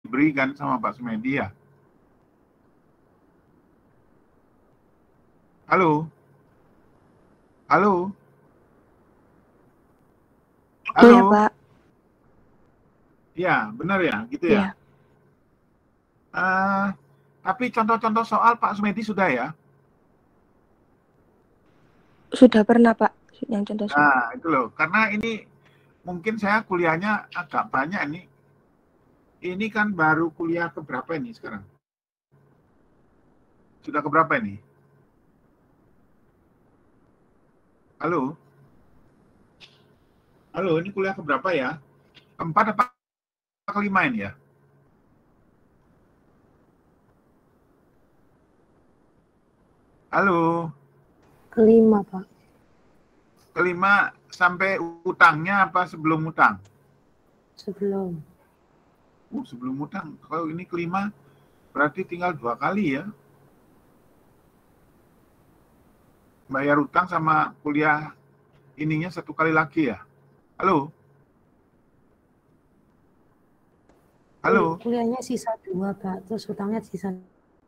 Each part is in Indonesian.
diberikan sama Pak Sumedi ya. Halo? Halo? Halo? Iya, Pak. Ya, benar ya, gitu ya. Iya. Tapi contoh-contoh soal Pak Sumedi sudah ya? Sudah pernah, Pak, yang contoh soal. Nah, itu loh. Karena ini mungkin saya kuliahnya agak banyak nih. Ini kan baru kuliah keberapa ini sekarang? Sudah keberapa ini? Halo? Halo, ini kuliah keberapa ya? Keempat apa kelima ini ya? Halo? Kelima, Pak. Kelima sampai utangnya apa sebelum utang? Sebelum. Sebelum utang. Kalau ini kelima, berarti tinggal 2 kali ya. Bayar utang sama kuliah ininya 1 kali lagi ya. Halo? Halo? Kuliahnya sisa 2, Pak. Terus utangnya sisa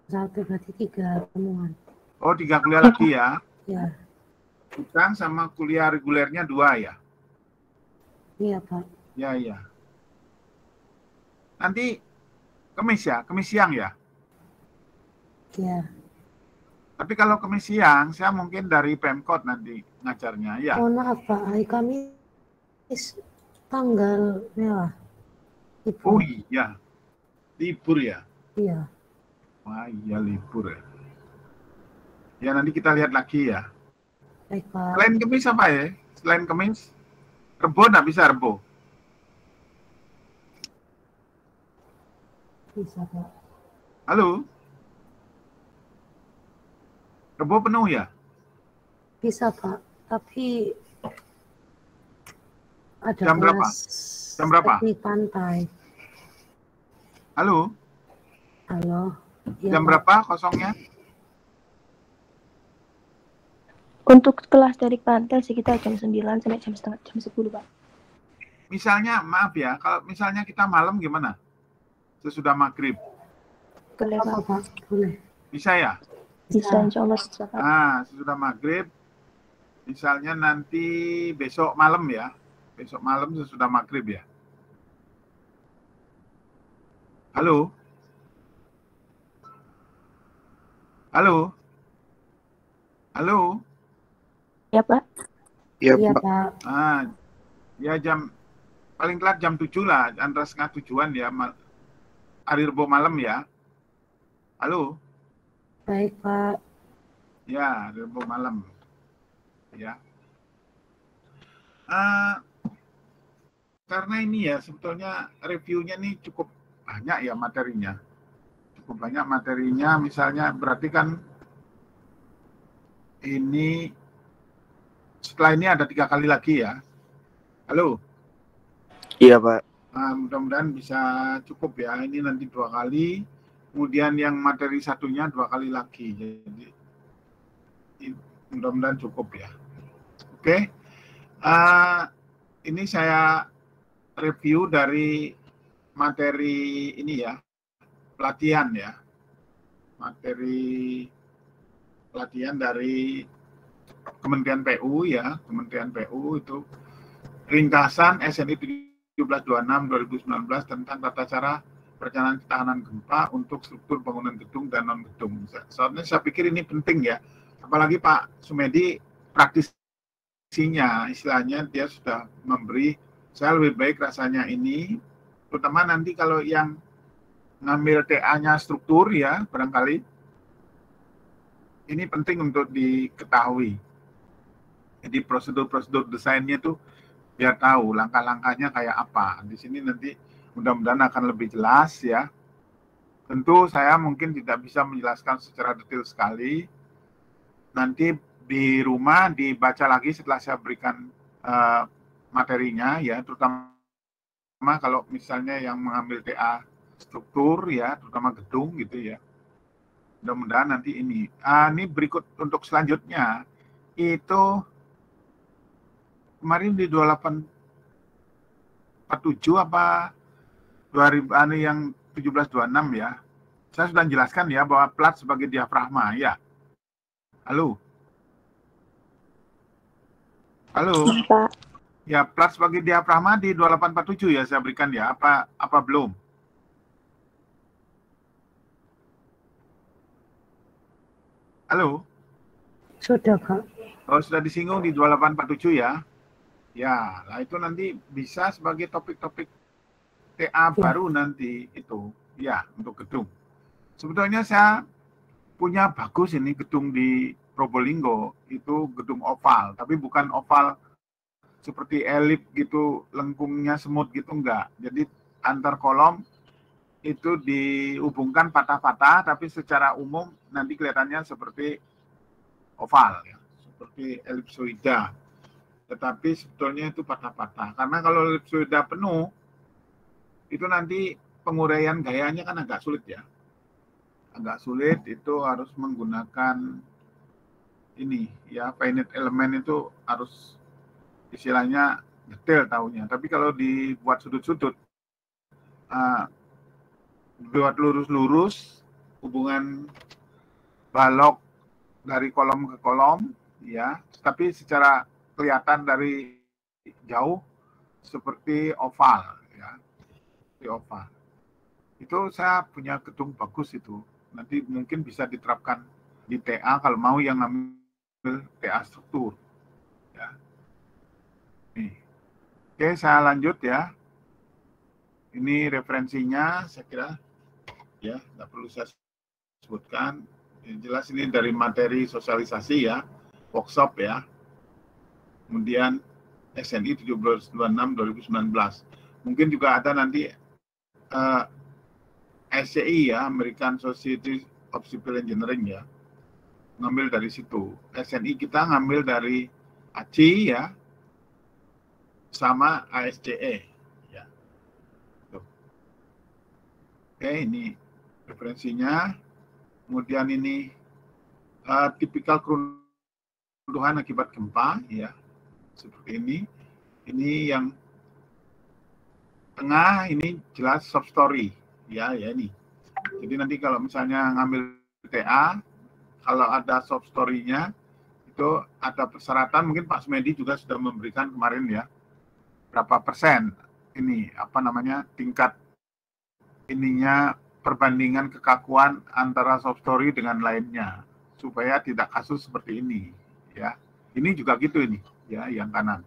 1, berarti 3 temuan. Oh, 3 kuliah lagi ya? Ya. Utang sama kuliah regulernya 2 ya? Iya, Pak. Ya, iya. Nanti Kamis ya? Kamis siang ya? Iya. Tapi kalau Kamis siang, saya mungkin dari Pemkot nanti ngajarnya, ya. Mohon maaf, Pak. Hari Kamis tanggal merah. Libur. Oh iya, libur ya? Iya. Wah iya, libur ya. Ya, nanti kita lihat lagi ya. Baik, Pak. Selain Kamis apa ya? Selain Kamis, Rebo nggak bisa Rebo? Bisa, Pak. Halo? Rebo penuh ya? Bisa, Pak. Tapi ada Jam berapa? Jam berapa? teknik pantai. Halo? Halo. Ya, Jam Pak. berapa kosongnya? Untuk kelas dari pantai sekitar jam 9 sampai jam 10, Pak. Misalnya, maaf ya, kalau misalnya kita malam gimana? Sesudah maghrib. Boleh, Apa, Pak? Pak? Boleh. Bisa ya? Bisa, insya Allah. Nah, sesudah maghrib, misalnya nanti besok malam ya. Besok malam sesudah maghrib ya. Halo? Halo? Halo? Ya, Pak. Iya, Iya, Pak. Pak. Ya paling telat jam 7 lah, antara setengah 7-an ya, hari Rebo malam ya. Halo? Baik, Pak. Ya, hari Rebo malam. Ya. Karena ini ya, sebetulnya reviewnya nih cukup banyak ya materinya. Cukup banyak materinya, misalnya berarti kan ini setelah ini ada 3 kali lagi ya. Halo? Iya, Pak. Mudah-mudahan bisa cukup ya. Ini nanti 2 kali, kemudian yang materi satunya 2 kali lagi. Jadi mudah-mudahan cukup ya. Oke. Ini saya review dari materi ini ya, pelatihan ya. Materi pelatihan dari Kementerian PU ya, Kementerian PU itu ringkasan SNI 1726 2019 tentang tata cara perencanaan ketahanan gempa untuk struktur bangunan gedung dan non gedung. Soalnya saya pikir ini penting ya, apalagi Pak Sumedi praktisinya, istilahnya dia sudah memberi. Saya lebih baik rasanya ini, terutama nanti kalau yang ngambil TA-nya struktur ya, barangkali ini penting untuk diketahui. Jadi prosedur-prosedur desainnya itu biar tahu langkah-langkahnya kayak apa. Di sini nanti mudah-mudahan akan lebih jelas ya. Tentu saya mungkin tidak bisa menjelaskan secara detail sekali. Nanti di rumah dibaca lagi setelah saya berikan materinya ya, terutama kalau misalnya yang mengambil TA struktur ya, terutama gedung gitu ya. Mudah-mudahan nanti ini. Ini berikut untuk selanjutnya itu kemarin di 2847 apa 2000 yang 1726 ya. Saya sudah jelaskan ya bahwa plat sebagai diafragma ya. Halo. Halo. Iya, Pak. Ya, plat sebagai diafragma di 2847 ya saya berikan ya. Apa belum? Halo. Sudah, Pak. Oh, sudah disinggung di 2847 ya. Ya, lah itu nanti bisa sebagai topik-topik TA baru nanti itu. Ya, untuk gedung. Sebetulnya saya punya bagus ini gedung di Probolinggo, itu gedung oval, tapi bukan oval seperti elip gitu, lengkungnya semut gitu, enggak. Jadi antar kolom itu dihubungkan patah-patah, tapi secara umum nanti kelihatannya seperti oval, ya, seperti elipsoida. Tetapi sebetulnya itu patah-patah, karena kalau elipsoida penuh, itu nanti penguraian gayanya kan agak sulit ya. Agak sulit, itu harus menggunakan ini ya, finite element itu harus istilahnya detail tahunya. Tapi kalau dibuat sudut-sudut, buat lurus-lurus hubungan balok dari kolom ke kolom ya, tapi secara kelihatan dari jauh seperti oval ya, seperti oval. Itu saya punya gedung bagus itu. Nanti mungkin bisa diterapkan di TA kalau mau yang ngambil TA struktur. Ya. Nih. Oke, saya lanjut ya. Ini referensinya, saya kira ya, tidak perlu saya sebutkan. Yang jelas ini dari materi sosialisasi ya, workshop ya. Kemudian SNI 1726 2019. Mungkin juga ada nanti SCI ya, American Society of Civil Engineering ya, ngambil dari situ. SNI kita ngambil dari ACI ya, sama ASCE ya. Tuh. Oke, ini referensinya. Kemudian ini tipikal keruntuhan akibat gempa ya, seperti ini. Ini yang tengah ini jelas soft story. Ya ini. Jadi nanti kalau misalnya ngambil TA, kalau ada soft story-nya, itu ada persyaratan, mungkin Pak Smedi juga sudah memberikan kemarin ya, berapa persen ini, apa namanya, tingkat ininya, perbandingan kekakuan antara soft story dengan lainnya, supaya tidak kasus seperti ini, ya. Ini juga gitu ini, ya, yang kanan.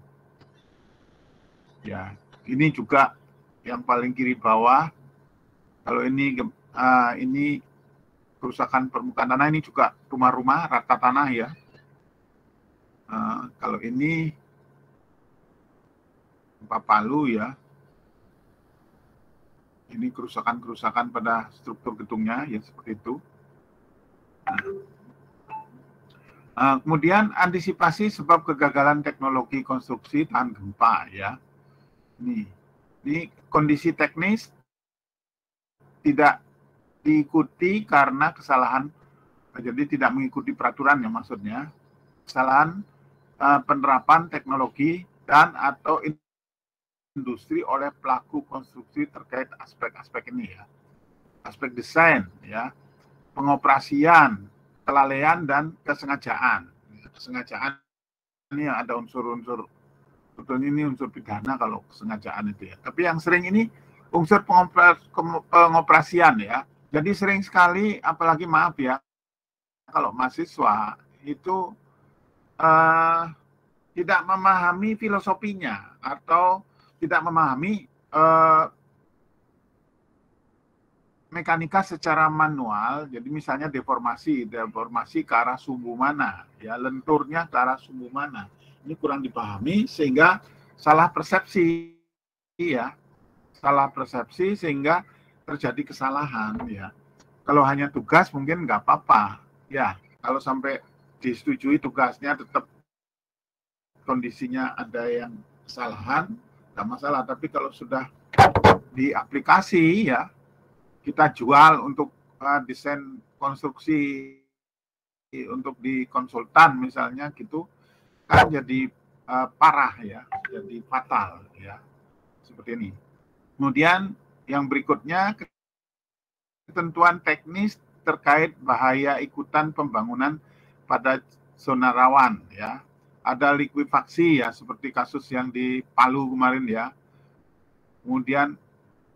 Ya, ini juga yang paling kiri bawah. Kalau ini kerusakan permukaan tanah, ini juga rumah-rumah rata tanah ya. Kalau ini gempa Palu ya, ini kerusakan-kerusakan pada struktur gedungnya ya, seperti itu. Kemudian antisipasi sebab kegagalan teknologi konstruksi tahan gempa ya. Ini kondisi teknis tidak diikuti karena kesalahan, jadi tidak mengikuti peraturan ya, maksudnya kesalahan penerapan teknologi dan atau industri oleh pelaku konstruksi terkait aspek-aspek ini ya, aspek desain ya, pengoperasian, kelalaian dan kesengajaan. Kesengajaan ini ada unsur-unsur, sebetulnya ini unsur pidana kalau kesengajaan itu ya, tapi yang sering ini unsur pengoperasian ya. Jadi sering sekali, apalagi maaf ya, kalau mahasiswa itu tidak memahami filosofinya atau tidak memahami mekanika secara manual. Jadi misalnya deformasi ke arah sumbu mana, ya, lenturnya ke arah sumbu mana. Ini kurang dipahami sehingga salah persepsi ya. Salah persepsi sehingga terjadi kesalahan ya. Kalau hanya tugas mungkin nggak apa-apa ya. Kalau sampai disetujui tugasnya tetap kondisinya ada yang kesalahan, nggak masalah. Tapi kalau sudah di aplikasi ya, kita jual untuk desain konstruksi untuk di konsultan misalnya gitu, kan jadi parah ya, jadi fatal ya, seperti ini. Kemudian yang berikutnya ketentuan teknis terkait bahaya ikutan pembangunan pada zona rawan ya. Ada likuifaksi ya, seperti kasus yang di Palu kemarin ya. Kemudian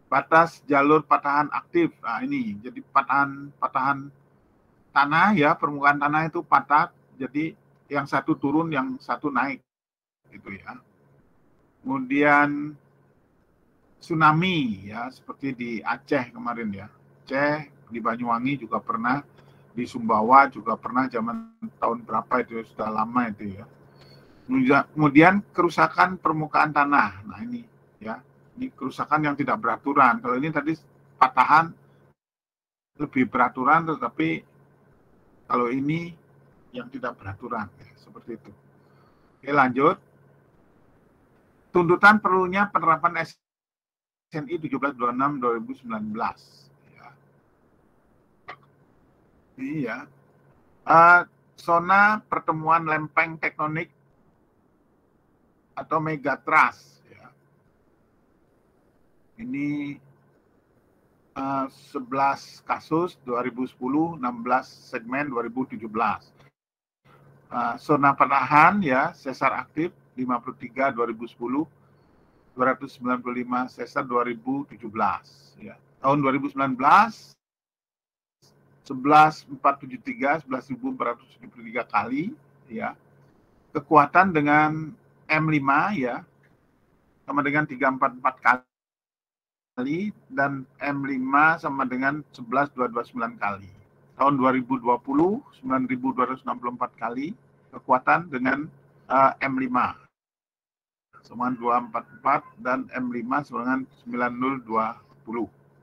batas jalur patahan aktif. Nah, ini jadi patahan tanah ya, permukaan tanah itu patah, jadi yang satu turun, yang satu naik gitu ya. Kemudian tsunami ya, seperti di Aceh kemarin ya. Aceh, di Banyuwangi juga pernah, di Sumbawa juga pernah zaman tahun berapa itu, sudah lama itu ya. Kemudian kerusakan permukaan tanah. Nah ini ya, ini kerusakan yang tidak beraturan. Kalau ini tadi patahan lebih beraturan, tetapi kalau ini yang tidak beraturan ya, seperti itu. Oke, lanjut. Tuntutan perlunya penerapan SNI 1726/2019. Ya. Iya. Zona pertemuan lempeng tektonik atau megatrust. Ya. Ini 11 kasus 2010, 16 segmen 2017. Zona patahan ya, sesar aktif 53 2010, 295 sesar 2017 ya. Tahun 2019 11.473, 11.473 kali ya. Kekuatan dengan M5 ya sama dengan 344 kali dan M5 sama dengan 11.229 kali. Tahun 2020 9.264 kali kekuatan dengan M5 sama 244 dan M5 sama dengan 9020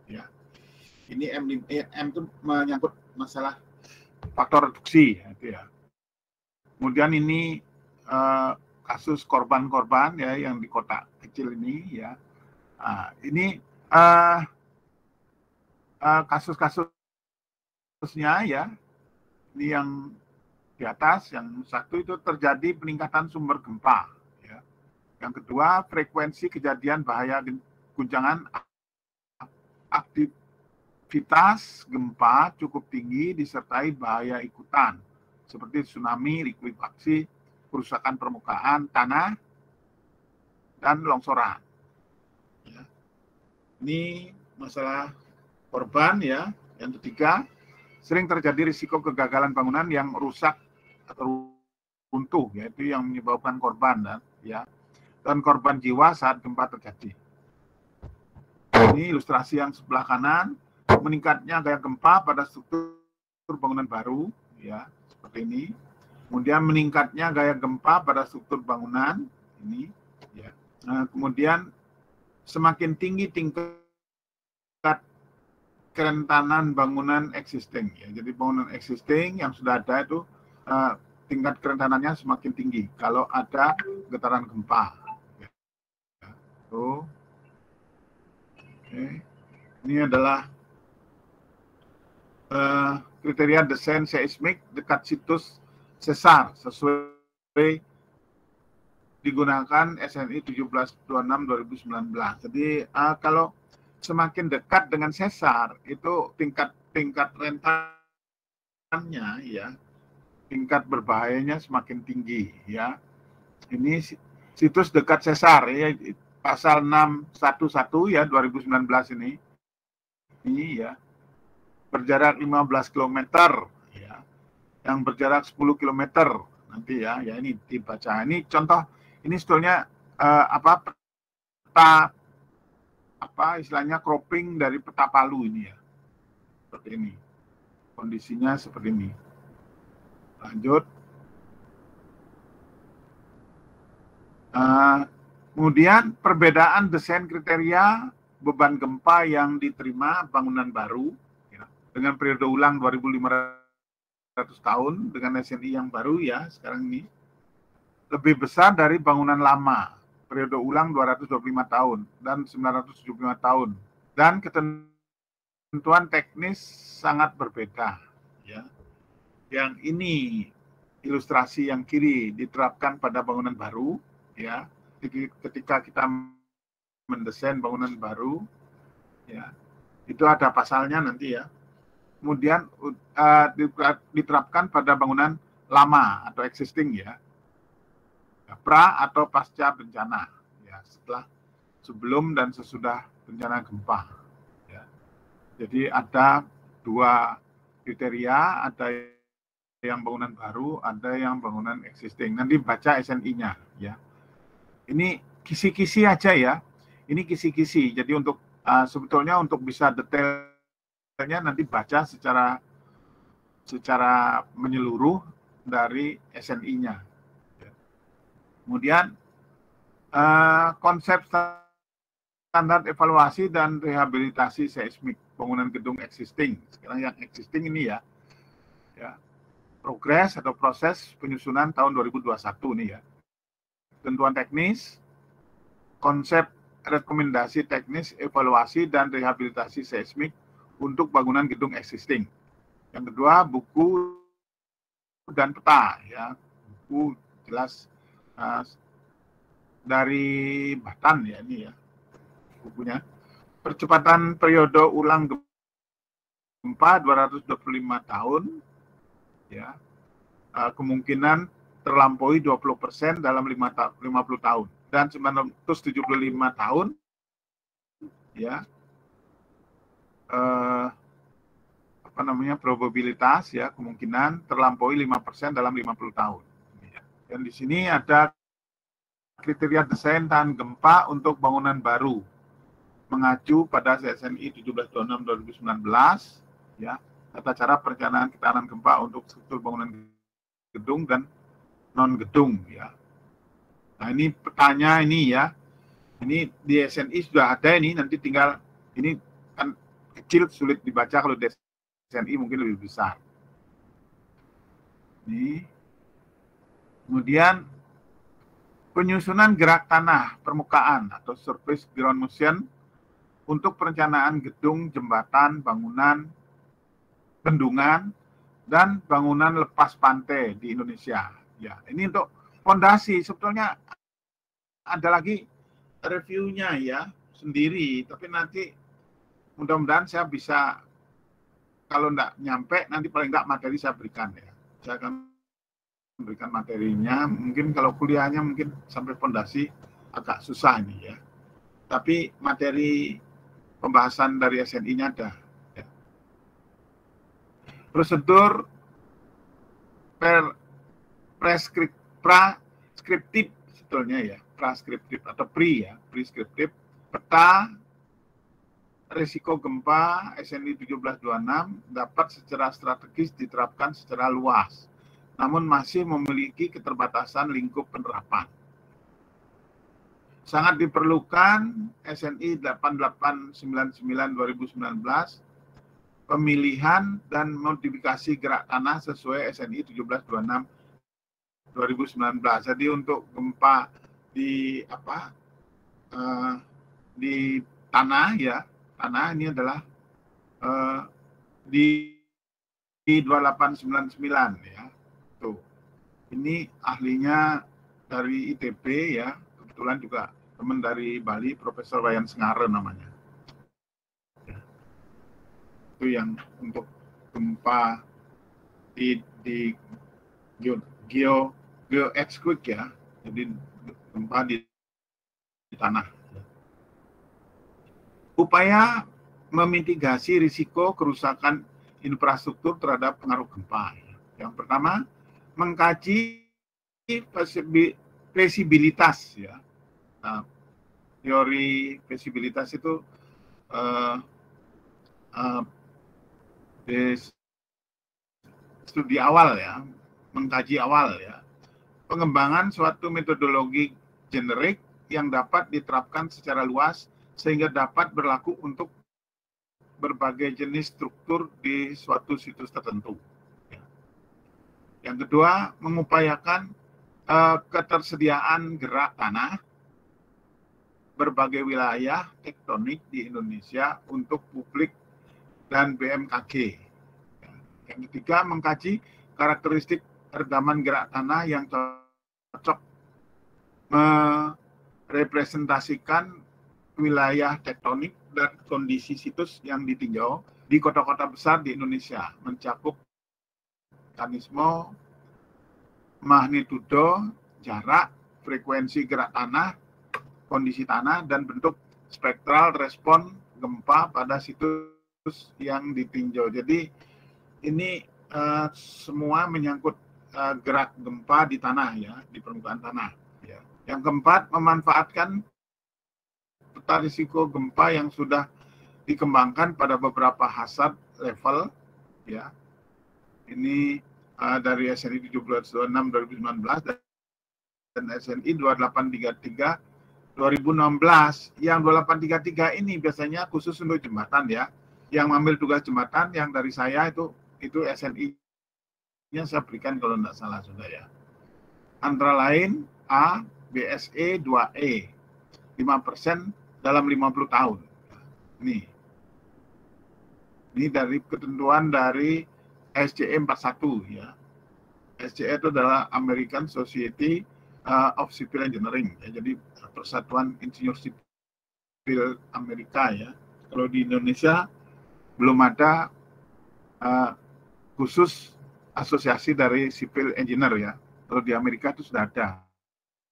ya. Ini M itu menyangkut masalah faktor reduksi itu ya. Kemudian ini kasus korban-korban ya yang di kota kecil ini ya. Ini kasus-kasusnya ya. Ini yang di atas, yang satu itu terjadi peningkatan sumber gempa ya. Yang kedua, frekuensi kejadian bahaya guncangan aktivitas gempa cukup tinggi disertai bahaya ikutan seperti tsunami, likuifaksi, kerusakan permukaan tanah, dan longsoran. Ya. Ini masalah korban ya. Yang ketiga, sering terjadi risiko kegagalan bangunan yang rusak atau runtuh, yaitu yang menyebabkan korban dan korban jiwa saat gempa terjadi. Ini ilustrasi yang sebelah kanan, meningkatnya gaya gempa pada struktur bangunan baru ya, seperti ini. Kemudian meningkatnya gaya gempa pada struktur bangunan ini ya. Nah, kemudian semakin tinggi tingkat kerentanan bangunan existing ya. Jadi bangunan existing yang sudah ada itu tingkat kerentanannya semakin tinggi kalau ada getaran gempa. Ya. Oke. Ini adalah kriteria desain seismik dekat situs sesar sesuai digunakan SNI 1726/2019. Jadi kalau semakin dekat dengan sesar itu tingkat rentannya ya, tingkat berbahayanya semakin tinggi ya. Ini situs dekat sesar ya, pasal 611 ya 2019 ini ya, berjarak 15 km ya, yang berjarak 10 km nanti ya ini dibaca. Ini contoh, ini sebetulnya istilahnya cropping dari peta Palu ini ya, seperti ini kondisinya, seperti ini. Lanjut. Kemudian perbedaan desain kriteria beban gempa yang diterima bangunan baru ya, dengan periode ulang 2.500 tahun dengan SNI yang baru ya sekarang ini lebih besar dari bangunan lama periode ulang 225 tahun dan 975 tahun, dan ketentuan teknis sangat berbeda ya. Yang ini ilustrasi yang kiri diterapkan pada bangunan baru ya. Ketika kita mendesain bangunan baru ya, itu ada pasalnya nanti ya. kemudian diterapkan pada bangunan lama atau existing ya, pra atau pasca bencana ya, sebelum dan sesudah bencana gempa ya. Jadi ada 2 kriteria, ada yang bangunan baru, ada yang bangunan existing. Nanti baca SNI-nya ya. Ini kisi-kisi aja ya. Ini kisi-kisi. Jadi untuk sebetulnya untuk bisa detailnya nanti baca secara menyeluruh dari SNI-nya. Kemudian konsep standar evaluasi dan rehabilitasi seismik bangunan gedung existing. Sekarang yang existing ini ya, progres atau proses penyusunan tahun 2021 nih ya. Ketentuan teknis, konsep rekomendasi teknis evaluasi dan rehabilitasi seismik untuk bangunan gedung existing. Yang kedua, buku dan peta ya. Buku jelas dari Batan ya ini ya bukunya. Percepatan periode ulang gempa 225 tahun ya. Kemungkinan terlampaui 20% dalam 50 tahun dan 975 tahun ya. Probabilitas ya, kemungkinan terlampaui 5% dalam 50 tahun. Dan di sini ada kriteria desain tahan gempa untuk bangunan baru mengacu pada SNI 1726/2019 ya, tata cara perencanaan ketahanan gempa untuk struktur bangunan gedung dan non gedung ya. Nah, ini petanya ini ya. Ini di SNI sudah ada ini, nanti tinggal ini kan kecil sulit dibaca, kalau di SNI mungkin lebih besar. Ini. Kemudian penyusunan gerak tanah permukaan atau surface ground motion untuk perencanaan gedung, jembatan, bangunan, bendungan, dan bangunan lepas pantai di Indonesia. Ya, ini untuk fondasi. Sebetulnya ada lagi reviewnya ya sendiri, tapi nanti mudah-mudahan saya bisa, kalau enggak nyampe nanti paling enggak materi saya berikan ya. Saya akan memberikan materinya, mungkin kalau kuliahnya mungkin sampai fondasi agak susah ini ya. Tapi materi pembahasan dari SNI-nya ada. Ya. Prosedur preskriptif sebetulnya ya, preskriptif atau preskriptif peta risiko gempa SNI 1726 dapat secara strategis diterapkan secara luas, namun masih memiliki keterbatasan lingkup penerapan. Sangat diperlukan SNI 8899/2019 pemilihan dan modifikasi gerak tanah sesuai SNI 1726/2019. Jadi untuk gempa di di tanah ya, tanah ini adalah di 2899 ya. Tuh. Ini ahlinya dari ITB ya, kebetulan juga teman dari Bali, Profesor Wayan Sengare namanya. Ya. Itu yang untuk gempa di geo-earthquake ya, jadi gempa di tanah. Upaya memitigasi risiko kerusakan infrastruktur terhadap pengaruh gempa. Yang pertama, mengkaji visibilitas ya. Nah, teori visibilitas itu studi awal ya, mengkaji awal ya, pengembangan suatu metodologi generik yang dapat diterapkan secara luas sehingga dapat berlaku untuk berbagai jenis struktur di suatu situs tertentu. Yang kedua, mengupayakan ketersediaan gerak tanah berbagai wilayah tektonik di Indonesia untuk publik dan BMKG. Yang ketiga, mengkaji karakteristik redaman gerak tanah yang cocok merepresentasikan wilayah tektonik dan kondisi situs yang ditinjau di kota-kota besar di Indonesia, mencakup mekanisme, magnitudo, jarak, frekuensi gerak tanah, kondisi tanah, dan bentuk spektral respon gempa pada situs yang ditinjau. Jadi ini semua menyangkut gerak gempa di tanah ya, di permukaan tanah. Ya. Yang keempat, memanfaatkan peta risiko gempa yang sudah dikembangkan pada beberapa hazard level ya. Ini dari SNI 1726 2019 dan SNI 2833 2016. Yang 2833 ini biasanya khusus untuk jembatan ya. Yang mengambil tugas jembatan yang dari saya itu SNI-nya saya berikan kalau tidak salah sudah ya. Antara lain A, BSE 2E 5% dalam 50 tahun. Ini dari ketentuan dari SCE 41 ya. SCE itu adalah American Society of Civil Engineering ya. Jadi Persatuan Insinyur Sipil Amerika ya. Kalau di Indonesia belum ada khusus asosiasi dari civil engineer ya. Kalau di Amerika itu sudah ada.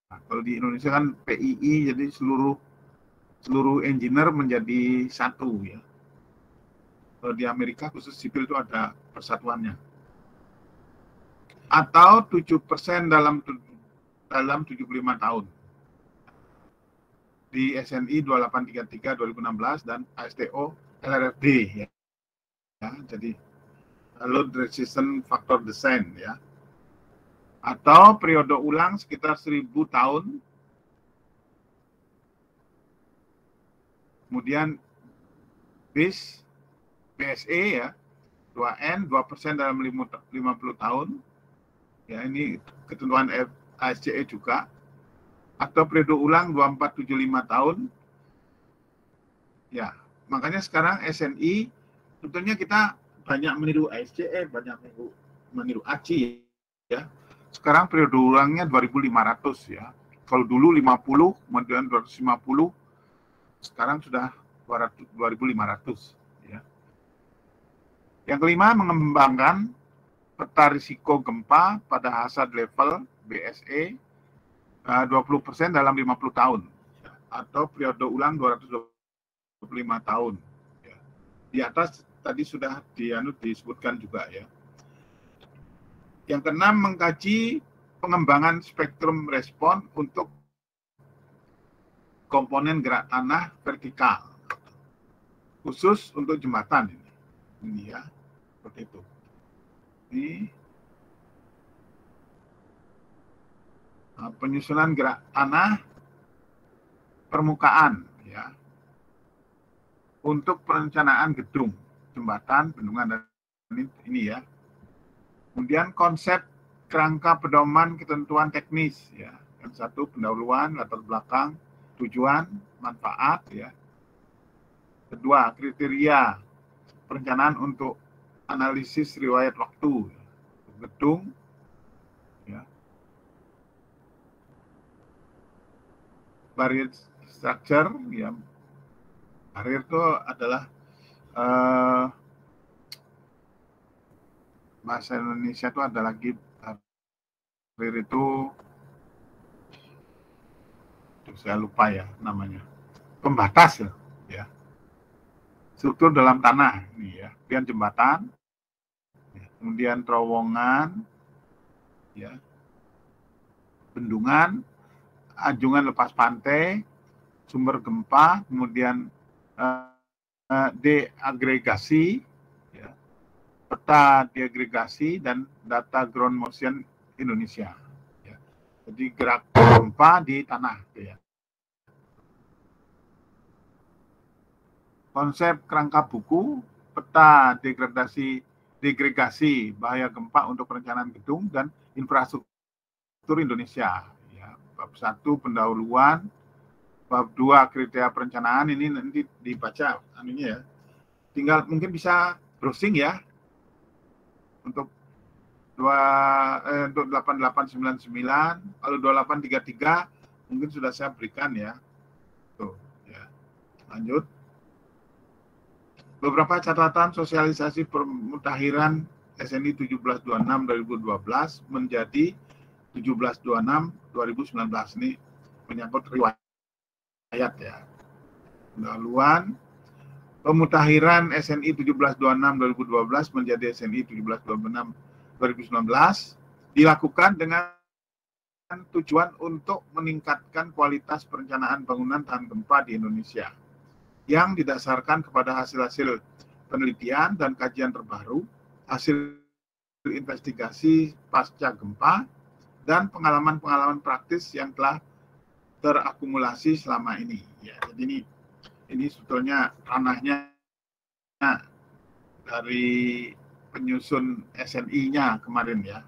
Nah, kalau di Indonesia kan PII, jadi seluruh engineer menjadi satu ya. Kalau di Amerika khusus sipil itu ada persatuannya. Atau 7% dalam 75 tahun. Di SNI 2833 2016 dan ASTO LRFD ya. Jadi load resistance factor design ya. Atau periode ulang sekitar 1000 tahun. Kemudian BSE ya, 2N, 2% dalam 50 tahun. Ya, ini ketentuan ASCE juga. Atau periode ulang 2475 tahun. Ya, makanya sekarang SNI tentunya kita banyak meniru ASCE, banyak meniru ACI ya. Sekarang periode ulangnya 2500 ya. Kalau dulu 50, kemudian 250, sekarang sudah 2500 ya. Yang kelima, mengembangkan peta risiko gempa pada hazard level BSE 20% dalam 50 tahun ya, atau periode ulang 225 tahun ya. Di atas tadi sudah disebutkan juga ya. Yang keenam, mengkaji pengembangan spektrum respon untuk komponen gerak tanah vertikal, khusus untuk jembatan ini ya, seperti itu. Ini penyusunan gerak tanah permukaan ya, untuk perencanaan gedung, jembatan, bendungan dan ini ya. Kemudian konsep kerangka pedoman ketentuan teknis ya. Yang satu pendahuluan, latar belakang, tujuan, manfaat ya. Kedua, kriteria perencanaan untuk analisis riwayat waktu gedung ya. Barrier structure ya. Barrier itu adalah bahasa Indonesia itu ada lagi barrier itu saya lupa ya namanya, pembatas ya, struktur dalam tanah ini ya, kemudian jembatan ya, kemudian terowongan ya, bendungan, anjungan lepas pantai, sumber gempa, kemudian deagregasi ya, peta deagregasi dan data ground motion Indonesia ya. Jadi gerak gempa di tanah ya. Konsep kerangka buku, peta degradasi bahaya gempa untuk perencanaan gedung dan infrastruktur Indonesia ya. Bab 1 pendahuluan, bab 2 kriteria perencanaan, ini nanti dibaca anunya ya. Tinggal mungkin bisa browsing ya untuk 8899, kalau 2833 mungkin sudah saya berikan ya. Tuh ya. Lanjut. beberapa catatan sosialisasi pemutahiran SNI 1726-2012 menjadi 1726-2019. Ini menyangkut riwayat ya. Pendahuluan pemutahiran SNI 1726-2012 menjadi SNI 1726-2019 dilakukan dengan tujuan untuk meningkatkan kualitas perencanaan bangunan tahan gempa di Indonesia yang didasarkan kepada hasil-hasil penelitian dan kajian terbaru, hasil investigasi pasca gempa, dan pengalaman-pengalaman praktis yang telah terakumulasi selama ini. Ya, jadi ini sebetulnya ranahnya dari penyusun SNI-nya kemarin ya.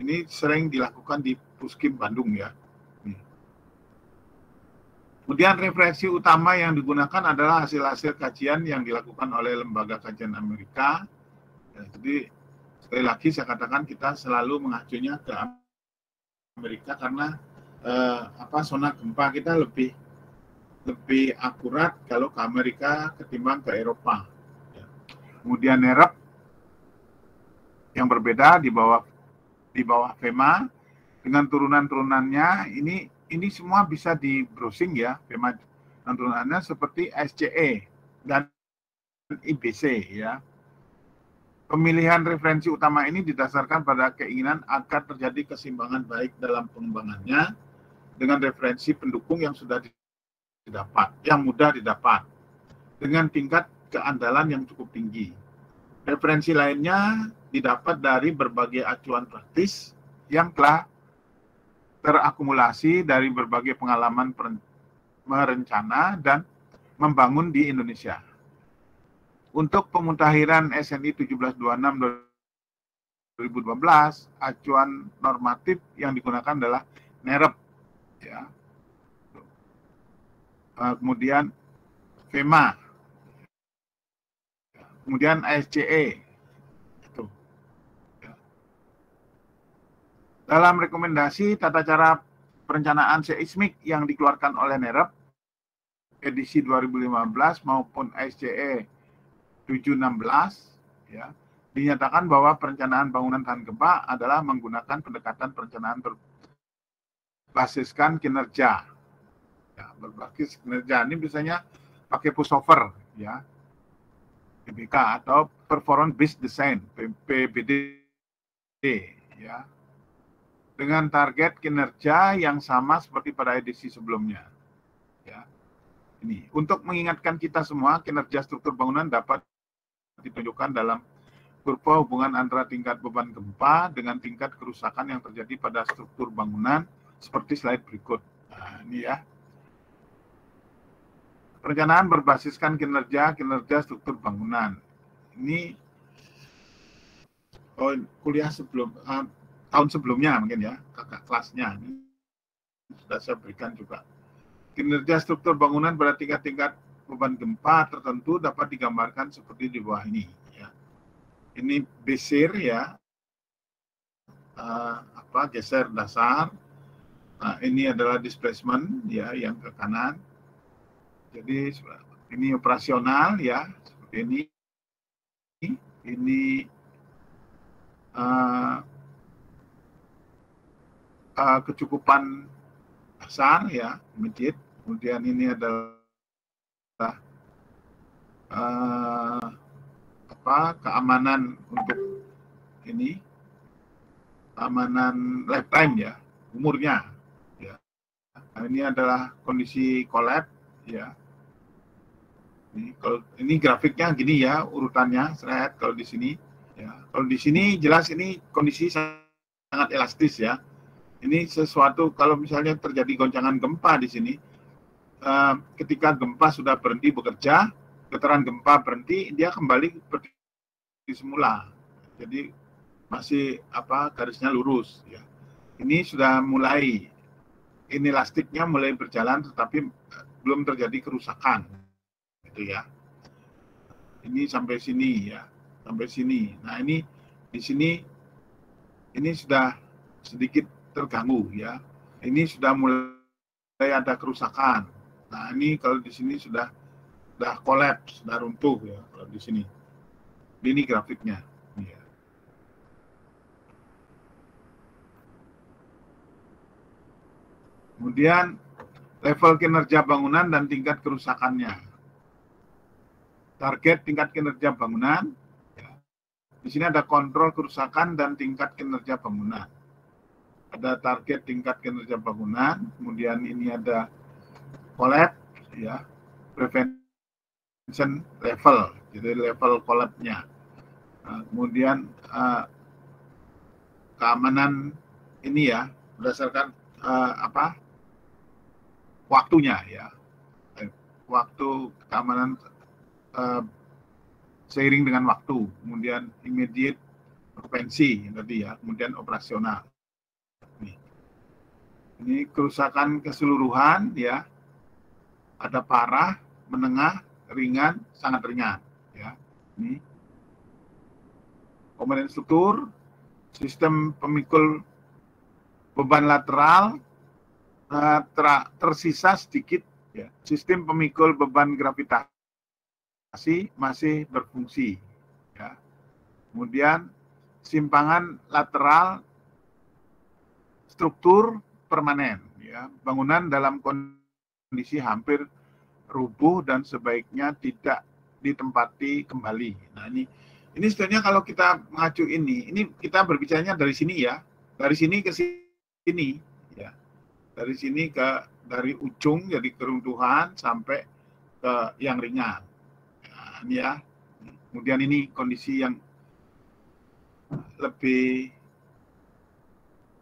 Ini sering dilakukan di Puskim Bandung ya. Kemudian referensi utama yang digunakan adalah hasil-hasil kajian yang dilakukan oleh lembaga kajian Amerika. Ya, jadi sekali lagi saya katakan kita selalu mengacunya ke Amerika karena zona gempa kita lebih akurat kalau ke Amerika ketimbang ke Eropa. Ya. Kemudian NERAP yang berbeda di bawah FEMA dengan turunan-turunannya ini semua bisa di browsing ya, FEMA dan turunannya seperti SCE dan IBC ya. Pemilihan referensi utama ini didasarkan pada keinginan agar terjadi keseimbangan baik dalam pengembangannya dengan referensi pendukung yang sudah didapat, yang mudah didapat dengan tingkat keandalan yang cukup tinggi. Referensi lainnya didapat dari berbagai acuan praktis yang telah terakumulasi dari berbagai pengalaman merencana dan membangun di Indonesia. Untuk pemutahiran SNI 1726-2012, acuan normatif yang digunakan adalah NERAP, ya. Kemudian FEMA, kemudian SCE. Dalam rekomendasi tata cara perencanaan seismik yang dikeluarkan oleh NERAP edisi 2015 maupun SCE 716 ya, dinyatakan bahwa perencanaan bangunan tahan gempa adalah menggunakan pendekatan perencanaan berbasiskan kinerja. Ya, berbasis kinerja ini biasanya pakai pushover ya, PBK atau Performance Based Design PBD ya, dengan target kinerja yang sama seperti pada edisi sebelumnya. Ya. Ini untuk mengingatkan kita semua, kinerja struktur bangunan dapat ditunjukkan dalam kurva hubungan antara tingkat beban gempa dengan tingkat kerusakan yang terjadi pada struktur bangunan seperti slide berikut. Nah, ini ya. Perencanaan berbasiskan kinerja struktur bangunan. Ini kuliah tahun sebelumnya mungkin ya, kakak kelasnya ini sudah saya berikan juga. Kinerja struktur bangunan pada tingkat-tingkat beban gempa tertentu dapat digambarkan seperti di bawah ini. Ya. Ini besir ya, geser dasar. Nah, ini adalah displacement ya, yang ke kanan. Jadi ini operasional ya, seperti ini. Ini kecukupan dasar ya, immediate. Kemudian ini adalah keamanan untuk ini, keamanan lifetime ya, umurnya ya. Nah, ini adalah kondisi collapse ya. Ini grafiknya gini ya, urutannya seret kalau di sini ya. Kalau di sini jelas ini kondisi sangat elastis ya. Ini sesuatu kalau misalnya terjadi goncangan gempa di sini, ketika gempa sudah berhenti bekerja, getaran gempa berhenti, dia kembali seperti semula. Jadi masih garisnya lurus ya. Ini sudah mulai, inelastiknya mulai berjalan tetapi belum terjadi kerusakan. Gitu ya. Ini sampai sini ya, sampai sini. Nah, ini di sini ini sudah sedikit terganggu ya. Ini sudah mulai ada kerusakan. Nah, ini kalau di sini sudah udah kolaps, udah runtuh ya kalau di sini. Ini grafiknya. Ya. Kemudian level kinerja bangunan dan tingkat kerusakannya. Target tingkat kinerja bangunan. Ya. Di sini ada kontrol kerusakan dan tingkat kinerja bangunan. Ada target tingkat kinerja bangunan. Kemudian ini ada collapse, ya, prevention level, jadi level collapse-nya. Nah, kemudian keamanan ini ya berdasarkan waktunya ya, waktu keamanan seiring dengan waktu, kemudian immediate occupancy tadi ya, kemudian operasional. Ini kerusakan keseluruhan ya, ada parah, menengah, ringan, sangat ringan ya. Ini komponen struktur, sistem pemikul beban lateral tersisa sedikit ya. Sistem pemikul beban gravitasi masih berfungsi ya. Kemudian simpangan lateral struktur permanen ya. Bangunan dalam kondisi hampir rubuh dan sebaiknya tidak ditempati kembali. Nah, ini sebenarnya kalau kita mengacu ini kita berbicaranya dari sini ya, dari sini ke sini ya, dari sini dari ujung jadi keruntuhan sampai ke yang ringan. Nah, ini ya. Kemudian ini kondisi yang lebih,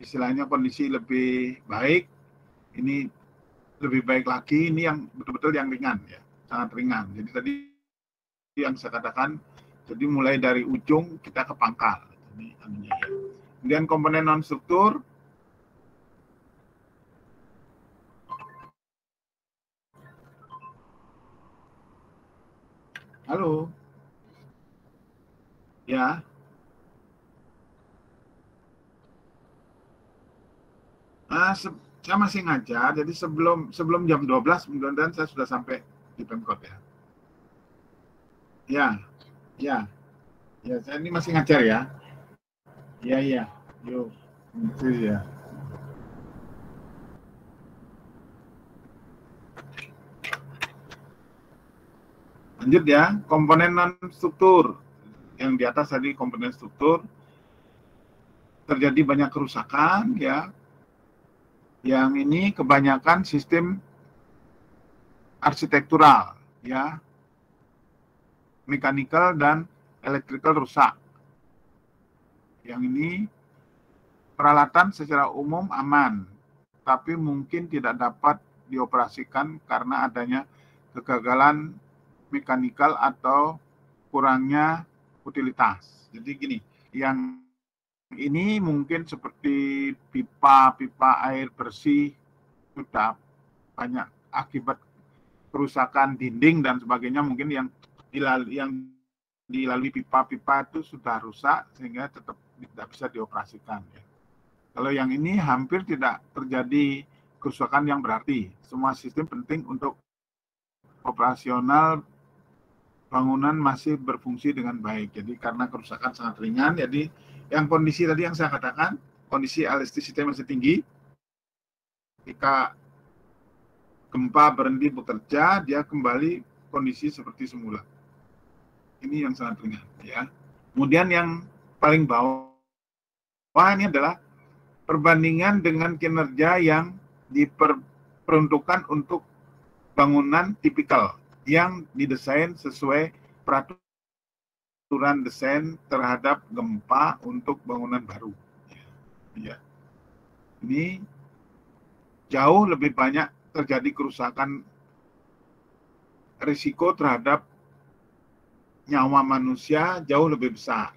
istilahnya kondisi lebih baik, ini lebih baik lagi, ini yang betul-betul yang ringan ya, sangat ringan. Jadi tadi yang saya katakan, jadi mulai dari ujung kita ke pangkal. Ini anunya ya. Kemudian komponen non struktur, halo, ya. Saya masih ngajar, jadi sebelum jam 12 mudah-mudahan saya sudah sampai di Pemkot ya. Ya, saya ini masih ngajar ya. Iya, yuk, itu ya. Lanjut ya, komponen non struktur. Yang di atas tadi komponen struktur, terjadi banyak kerusakan ya. Yang ini kebanyakan sistem arsitektural ya, mechanical dan electrical rusak. Yang ini peralatan secara umum aman, tapi mungkin tidak dapat dioperasikan karena adanya kegagalan mekanikal atau kurangnya utilitas. Jadi gini, yang ini mungkin seperti pipa air bersih sudah banyak akibat kerusakan dinding dan sebagainya, mungkin yang dilalui pipa-pipa itu sudah rusak sehingga tetap tidak bisa dioperasikan ya. Kalau yang ini hampir tidak terjadi kerusakan yang berarti. Semua sistem penting untuk operasional bangunan masih berfungsi dengan baik. Jadi karena kerusakan sangat ringan, jadi yang kondisi tadi yang saya katakan, kondisi elastisitas masih tinggi. Ketika gempa berhenti bekerja, dia kembali kondisi seperti semula. Ini yang sangat ringan ya. Kemudian yang paling bawah ini adalah perbandingan dengan kinerja yang diperuntukkan untuk bangunan tipikal yang didesain sesuai peraturan desain terhadap gempa untuk bangunan baru. Ya. Ini jauh lebih banyak terjadi kerusakan, risiko terhadap nyawa manusia jauh lebih besar.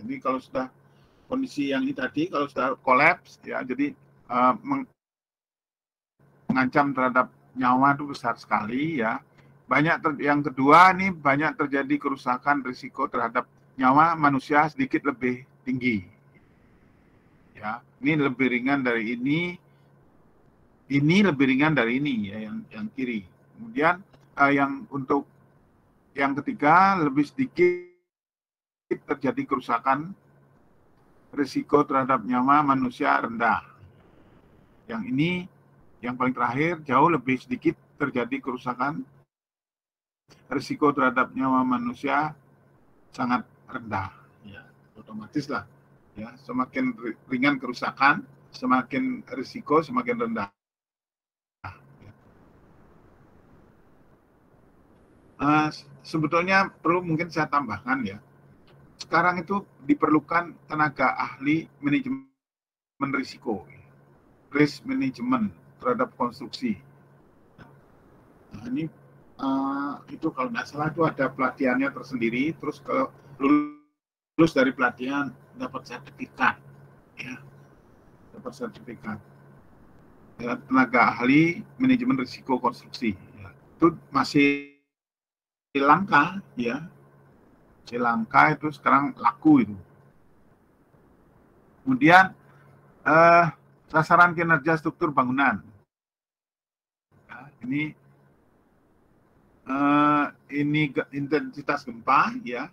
Jadi kalau sudah kondisi yang ini tadi, kalau sudah kolaps, ya, jadi mengancam terhadap nyawa itu besar sekali ya. Yang kedua ini banyak terjadi kerusakan, risiko terhadap nyawa manusia sedikit lebih tinggi. Ya, ini lebih ringan dari ini lebih ringan dari ini ya, yang kiri. Kemudian yang untuk Yang ketiga, lebih sedikit terjadi kerusakan, risiko terhadap nyawa manusia rendah. Yang ini, yang paling terakhir, jauh lebih sedikit terjadi kerusakan, risiko terhadap nyawa manusia sangat rendah. Ya, otomatis lah. Ya, semakin ringan kerusakan, semakin risiko semakin rendah. Sebetulnya perlu mungkin saya tambahkan ya. Sekarang itu diperlukan tenaga ahli manajemen risiko, risk management terhadap konstruksi. Nah, ini itu kalau nggak salah itu ada pelatihannya tersendiri. Terus kalau lulus dari pelatihan dapat sertifikat, ya, dapat sertifikat. Ya, tenaga ahli manajemen risiko konstruksi. Ya. Itu masih langka, ya. Langka itu sekarang laku itu. Kemudian sasaran kinerja struktur bangunan. Ya, ini intensitas gempa, ya.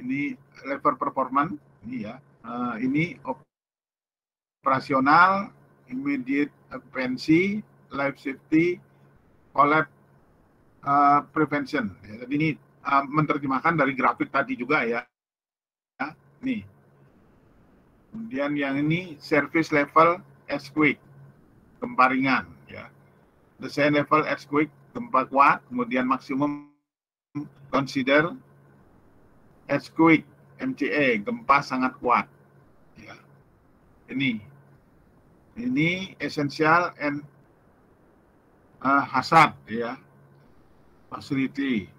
Ini level performance, ini ya. Ini operasional, immediate occupancy, life safety, collapse prevention. Ya, jadi ini menerjemahkan dari grafik tadi juga ya. Nih. Kemudian yang ini service level earthquake, gempa ringan ya. Design level earthquake, gempa kuat, kemudian maksimum consider earthquake MCE, gempa sangat kuat. Ya. Ini essential and hazard ya. Facility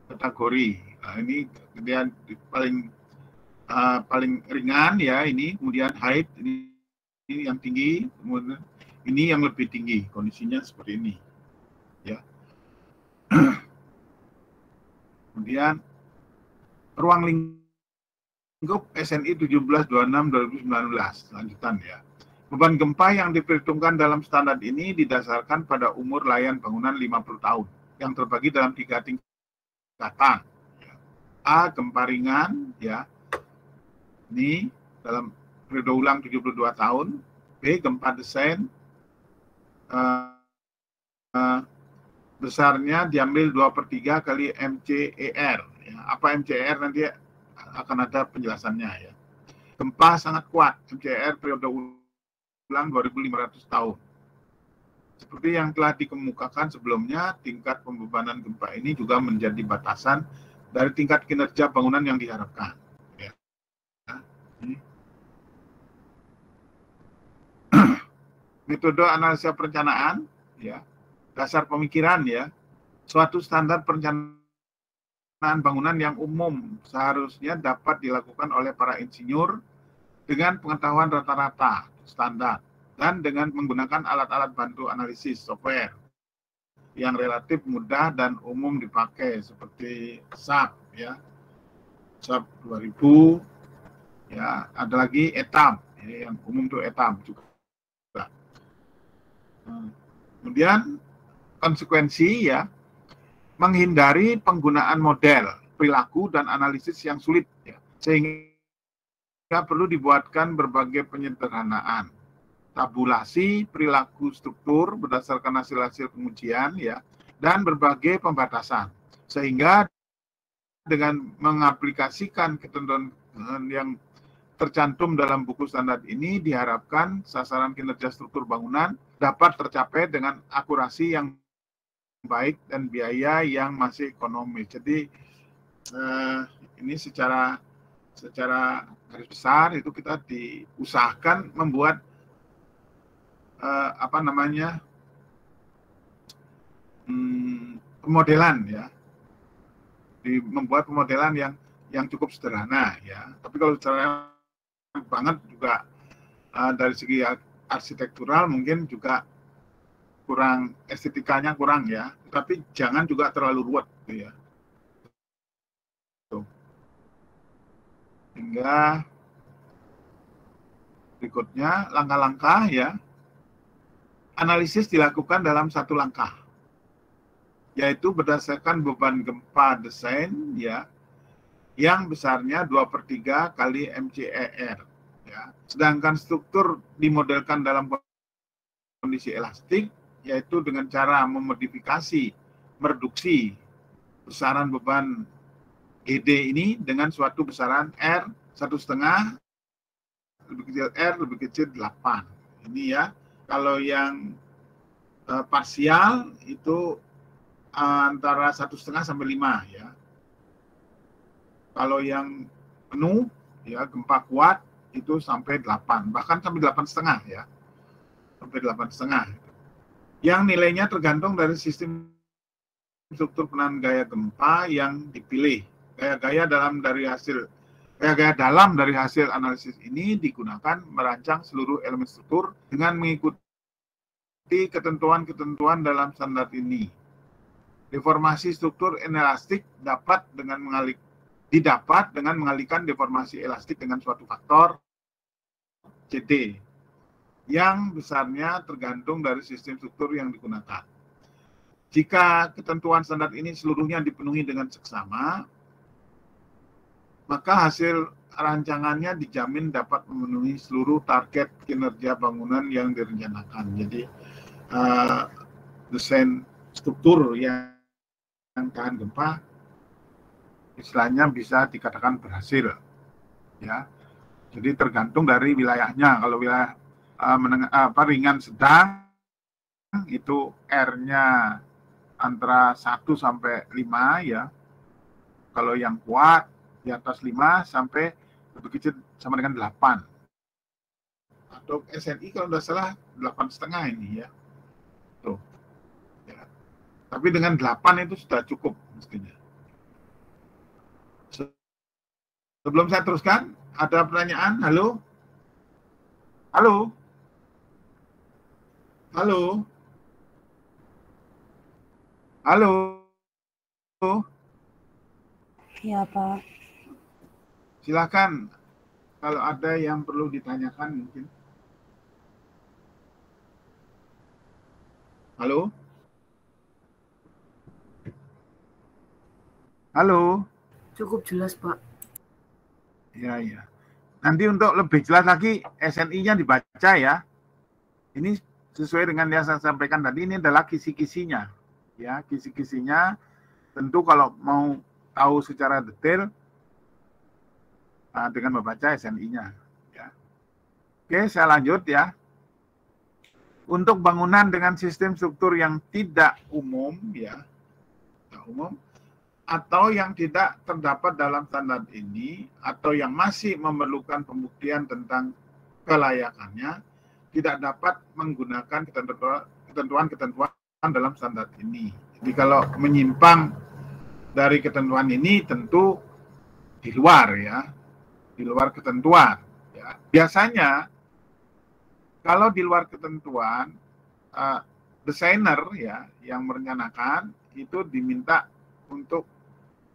kategori. Nah, ini kemudian paling ringan ya, ini kemudian height ini yang tinggi, kemudian ini yang lebih tinggi, kondisinya seperti ini ya. Kemudian ruang lingkup SNI 1726/2019 lanjutan ya. Beban gempa yang diperhitungkan dalam standar ini didasarkan pada umur layan bangunan 50 tahun yang terbagi dalam 3 tingkatan. A, gempa ringan ya. Ini dalam periode ulang 72 tahun. B, gempa desain besarnya diambil 2/3 kali MCER. Ya, apa MCER nanti akan ada penjelasannya ya. Gempa sangat kuat, MCER periode ulang 2500 tahun. Seperti yang telah dikemukakan sebelumnya, tingkat pembebanan gempa ini juga menjadi batasan dari tingkat kinerja bangunan yang diharapkan. Ya. Metode analisa perencanaan, ya, dasar pemikiran ya, suatu standar perencanaan bangunan yang umum seharusnya dapat dilakukan oleh para insinyur dengan pengetahuan rata-rata standar dan dengan menggunakan alat-alat bantu analisis software yang relatif mudah dan umum dipakai seperti SAP ya, SAP 2000 ya, ada lagi ETAP ya, yang umum itu ETAP juga. Kemudian konsekuensi ya, menghindari penggunaan model perilaku dan analisis yang sulit ya, sehingga perlu dibuatkan berbagai penyederhanaan, tabulasi perilaku struktur berdasarkan hasil-hasil pengujian ya, dan berbagai pembatasan, sehingga dengan mengaplikasikan ketentuan yang tercantum dalam buku standar ini diharapkan sasaran kinerja struktur bangunan dapat tercapai dengan akurasi yang baik dan biaya yang masih ekonomis. Jadi ini secara garis besar itu kita diusahakan membuat pemodelan ya, membuat pemodelan yang cukup sederhana ya. Tapi kalau secara banget juga dari segi arsitektural mungkin juga kurang, estetikanya kurang ya. Tapi jangan juga terlalu ruwet gitu ya. Hingga berikutnya langkah-langkah ya. Analisis dilakukan dalam satu langkah. yaitu berdasarkan beban gempa desain ya, yang besarnya 2/3 kali MCER. Ya. Sedangkan struktur dimodelkan dalam kondisi elastik, yaitu dengan cara memodifikasi, mereduksi besaran beban GD ini dengan suatu besaran R 1,5 lebih kecil R lebih kecil 8. Ini ya, kalau yang parsial itu antara 1,5 sampai 5 ya. Kalau yang penuh ya, gempa kuat itu sampai 8, bahkan sampai 8,5 ya. Sampai 8,5. Yang nilainya tergantung dari sistem struktur penahan gaya gempa yang dipilih. Gaya-gaya dalam dari hasil analisis ini digunakan merancang seluruh elemen struktur dengan mengikuti ketentuan-ketentuan dalam standar ini. Deformasi struktur inelastik didapat dengan mengalihkan deformasi elastik dengan suatu faktor CD yang besarnya tergantung dari sistem struktur yang digunakan. Jika ketentuan standar ini seluruhnya dipenuhi dengan seksama, maka hasil rancangannya dijamin dapat memenuhi seluruh target kinerja bangunan yang direncanakan. Jadi desain struktur yang tahan gempa istilahnya bisa dikatakan berhasil ya. Jadi tergantung dari wilayahnya. Kalau wilayah ringan sedang itu R-nya antara 1 sampai 5 ya. Kalau yang kuat di atas 5 sampai lebih kecil sama dengan 8. Atau SNI kalau tidak salah 8,5 ini ya. Tuh. Ya. Tapi dengan 8 itu sudah cukup mestinya. Sebelum saya teruskan, ada pertanyaan? Halo? Halo? Halo? Halo? Ya, Pak. Silakan. Kalau ada yang perlu ditanyakan mungkin. Halo? Halo? Cukup jelas, Pak. Ya, ya. Nanti untuk lebih jelas lagi SNI-nya dibaca ya. Ini sesuai dengan yang saya sampaikan tadi, ini adalah kisi-kisinya. Ya, kisi-kisinya tentu kalau mau tahu secara detail dengan membaca SNI-nya. Ya. Oke, saya lanjut ya. Untuk bangunan dengan sistem struktur yang tidak umum, ya, tidak umum, atau yang tidak terdapat dalam standar ini, atau yang masih memerlukan pembuktian tentang kelayakannya, tidak dapat menggunakan ketentuan-ketentuan dalam standar ini. Jadi kalau menyimpang dari ketentuan ini tentu di luar ya, di luar ketentuan. Ya. Biasanya kalau di luar ketentuan, desainer ya yang merencanakan itu diminta untuk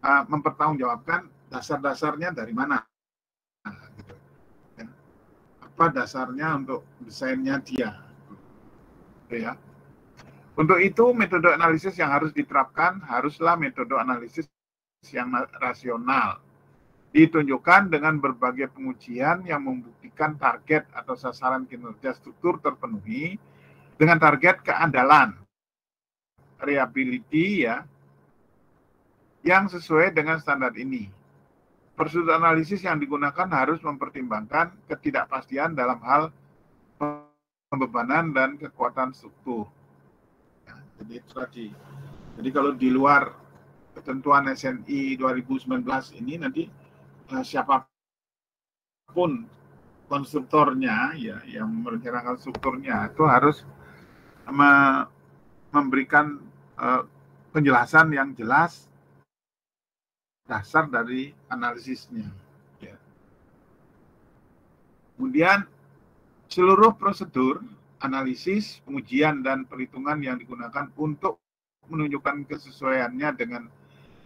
mempertanggungjawabkan dasar-dasarnya dari mana. Gitu. Ya. Apa dasarnya untuk desainnya dia. Gitu ya. Untuk itu metode analisis yang harus diterapkan haruslah metode analisis yang rasional. Ditunjukkan dengan berbagai pengujian yang membuktikan target atau sasaran kinerja struktur terpenuhi dengan target keandalan, reliability ya, yang sesuai dengan standar ini. Prosedur analisis yang digunakan harus mempertimbangkan ketidakpastian dalam hal pembebanan dan kekuatan struktur. Ya, jadi itu tadi. Jadi kalau di luar ketentuan SNI 2019 ini nanti siapapun konstruktornya ya yang merencanakan strukturnya itu harus memberikan penjelasan yang jelas dasar dari analisisnya. Ya. Kemudian seluruh prosedur analisis, pengujian dan perhitungan yang digunakan untuk menunjukkan kesesuaiannya dengan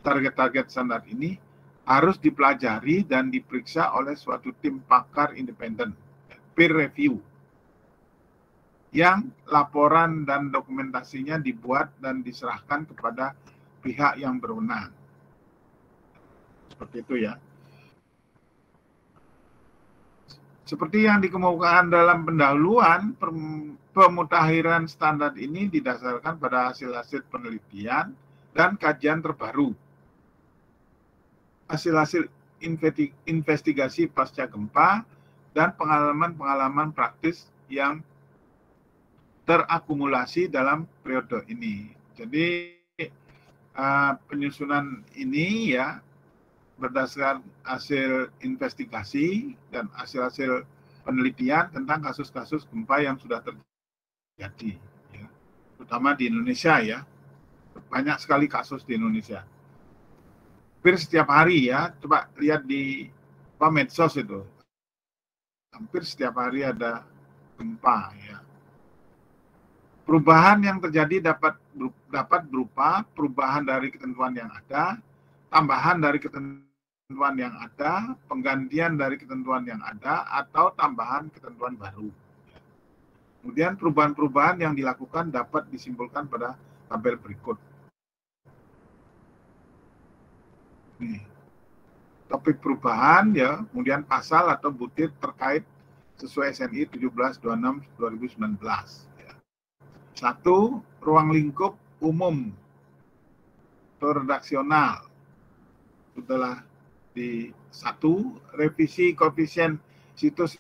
target-target standar ini harus dipelajari dan diperiksa oleh suatu tim pakar independen, peer review, yang laporan dan dokumentasinya dibuat dan diserahkan kepada pihak yang berwenang. Seperti itu ya. Seperti yang dikemukakan dalam pendahuluan, pemutakhiran standar ini didasarkan pada hasil-hasil penelitian dan kajian terbaru. Hasil-hasil investigasi pasca gempa dan pengalaman-pengalaman praktis yang terakumulasi dalam periode ini. Jadi penyusunan ini ya berdasarkan hasil investigasi dan hasil-hasil penelitian tentang kasus-kasus gempa yang sudah terjadi, ya. Terutama di Indonesia ya, banyak sekali kasus di Indonesia. Hampir setiap hari ya, coba lihat di medsos itu, hampir setiap hari ada gempa ya. Perubahan yang terjadi dapat berupa perubahan dari ketentuan yang ada, tambahan dari ketentuan yang ada, penggantian dari ketentuan yang ada, atau tambahan ketentuan baru. Kemudian perubahan-perubahan yang dilakukan dapat disimpulkan pada tabel berikut. Nih, topik perubahan ya, kemudian pasal atau butir terkait sesuai SNI 1726/2019. Ya. 1. Ruang lingkup umum atau redaksional. Setelah di 1, revisi koefisien situs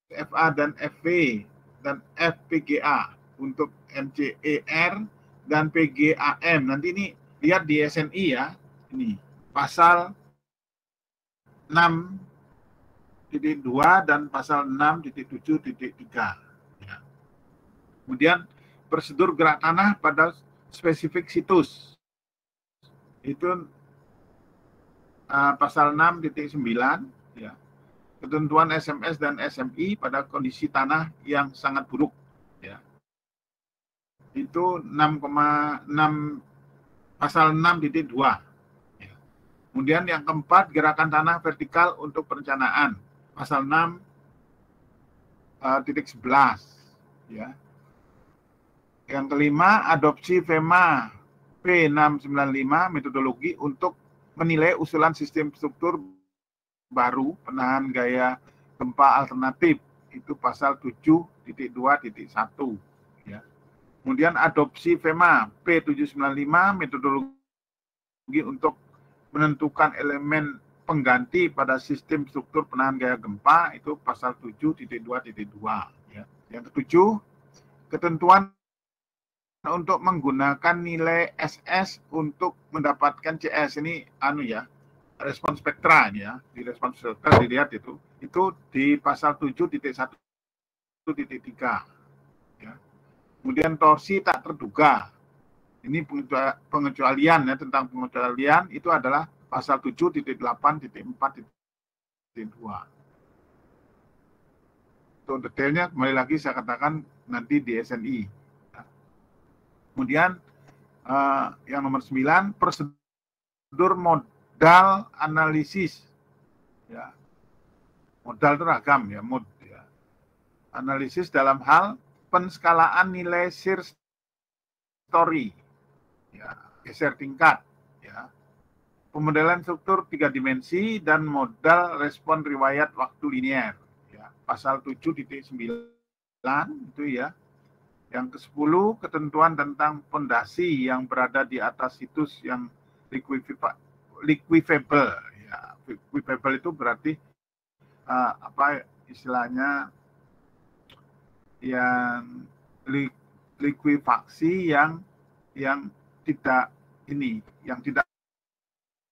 FA dan FV dan FPGA untuk MCER dan PGAM. Nanti ini lihat di SNI ya, ini pasal 6.2 dan pasal 6.7.3. Ya. Kemudian prosedur gerak tanah pada spesifik situs. Itu pasal 6.9 ya. Ketentuan SMS dan SMI pada kondisi tanah yang sangat buruk ya. Itu 6,6 pasal 6.2. Ya. Kemudian yang keempat, gerakan tanah vertikal untuk perencanaan pasal 6.11 ya. Yang kelima, adopsi FEMA P695 metodologi untuk menilai usulan sistem struktur baru penahan gaya gempa alternatif, itu pasal 7.2.1 ya. Kemudian adopsi FEMA P795 metodologi untuk menentukan elemen pengganti pada sistem struktur penahan gaya gempa, itu pasal 7.2.2 ya. Yang ketujuh, ketentuan untuk menggunakan nilai SS untuk mendapatkan CS. Ini respon spektra ya, di respon spektra dilihat itu di pasal 7.1.3 ya. Kemudian torsi tak terduga, ini pengecualian ya, tentang pengecualian itu adalah pasal 7.8.4.2. Untuk detailnya kembali lagi saya katakan nanti di SNI. Kemudian yang nomor 9, prosedur modal analisis ya. Modal teragam ya, ya. Analisis dalam hal penskalaan nilai shear story ya, geser tingkat ya. Pemodelan struktur 3 dimensi dan modal respon riwayat waktu linear ya. Pasal 7.9 itu ya. Yang ke-10, ketentuan tentang pondasi yang berada di atas situs yang liquefiable. Ya, liquefiable itu berarti istilahnya yang likuifaksi yang tidak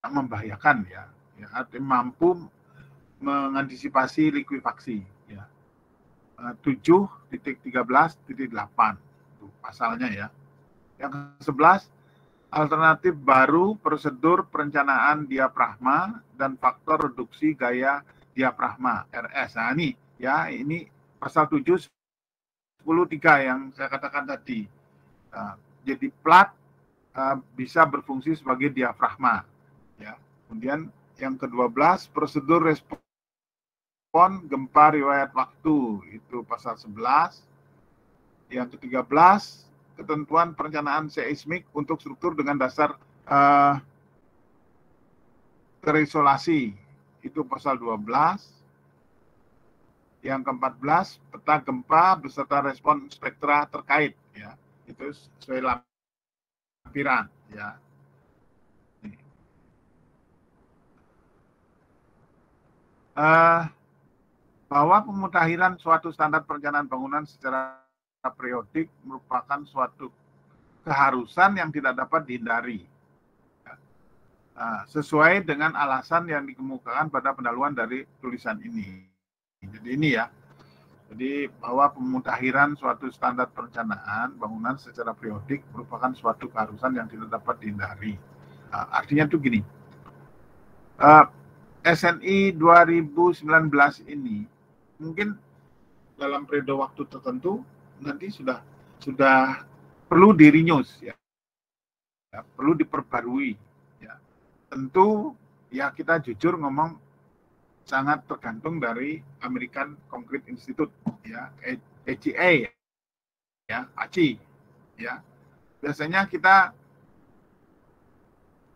membahayakan ya, artinya mampu mengantisipasi likuifaksi ya. 7.13.8 itu pasalnya ya. Yang ke-11, alternatif baru prosedur perencanaan diafragma dan faktor reduksi gaya diafragma RS. Nah ini ya, ini pasal 7.10.3 yang saya katakan tadi. Jadi plat bisa berfungsi sebagai diafragma ya. Kemudian yang ke-12, prosedur respon gempa riwayat waktu, itu pasal 11. Yang ke-13, ketentuan perencanaan seismik untuk struktur dengan dasar terisolasi, itu pasal 12. Yang ke-14, peta gempa beserta respon spektra terkait, ya, itu sesuai lampiran, ya. Bahwa pemutakhiran suatu standar perencanaan bangunan secara periodik merupakan suatu keharusan yang tidak dapat dihindari, sesuai dengan alasan yang dikemukakan pada pendahuluan dari tulisan ini. Jadi ini ya, jadi bahwa pemutakhiran suatu standar perencanaan bangunan secara periodik merupakan suatu keharusan yang tidak dapat dihindari. Artinya itu gini, SNI 2019 ini mungkin dalam periode waktu tertentu nanti sudah perlu di-renews, ya, perlu diperbarui, ya. Tentu ya kita jujur ngomong sangat tergantung dari American Concrete Institute, ya, ACA, ya, ACI, ya. Biasanya kita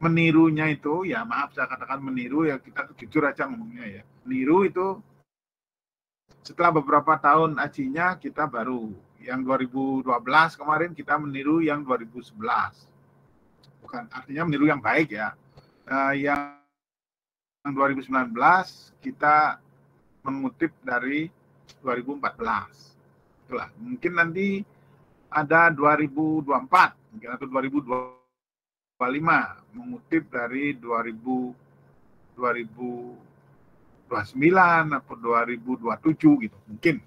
menirunya itu, ya maaf saya katakan meniru, ya kita jujur aja ngomongnya, ya. Meniru itu setelah beberapa tahun ACI-nya kita baru, yang 2012 kemarin kita meniru yang 2011. Bukan artinya meniru yang baik, ya. Yang 2019 kita mengutip dari 2014. Itulah, mungkin nanti ada 2024, mungkin atau 2025 mengutip dari 2029 atau 2027 gitu, mungkin.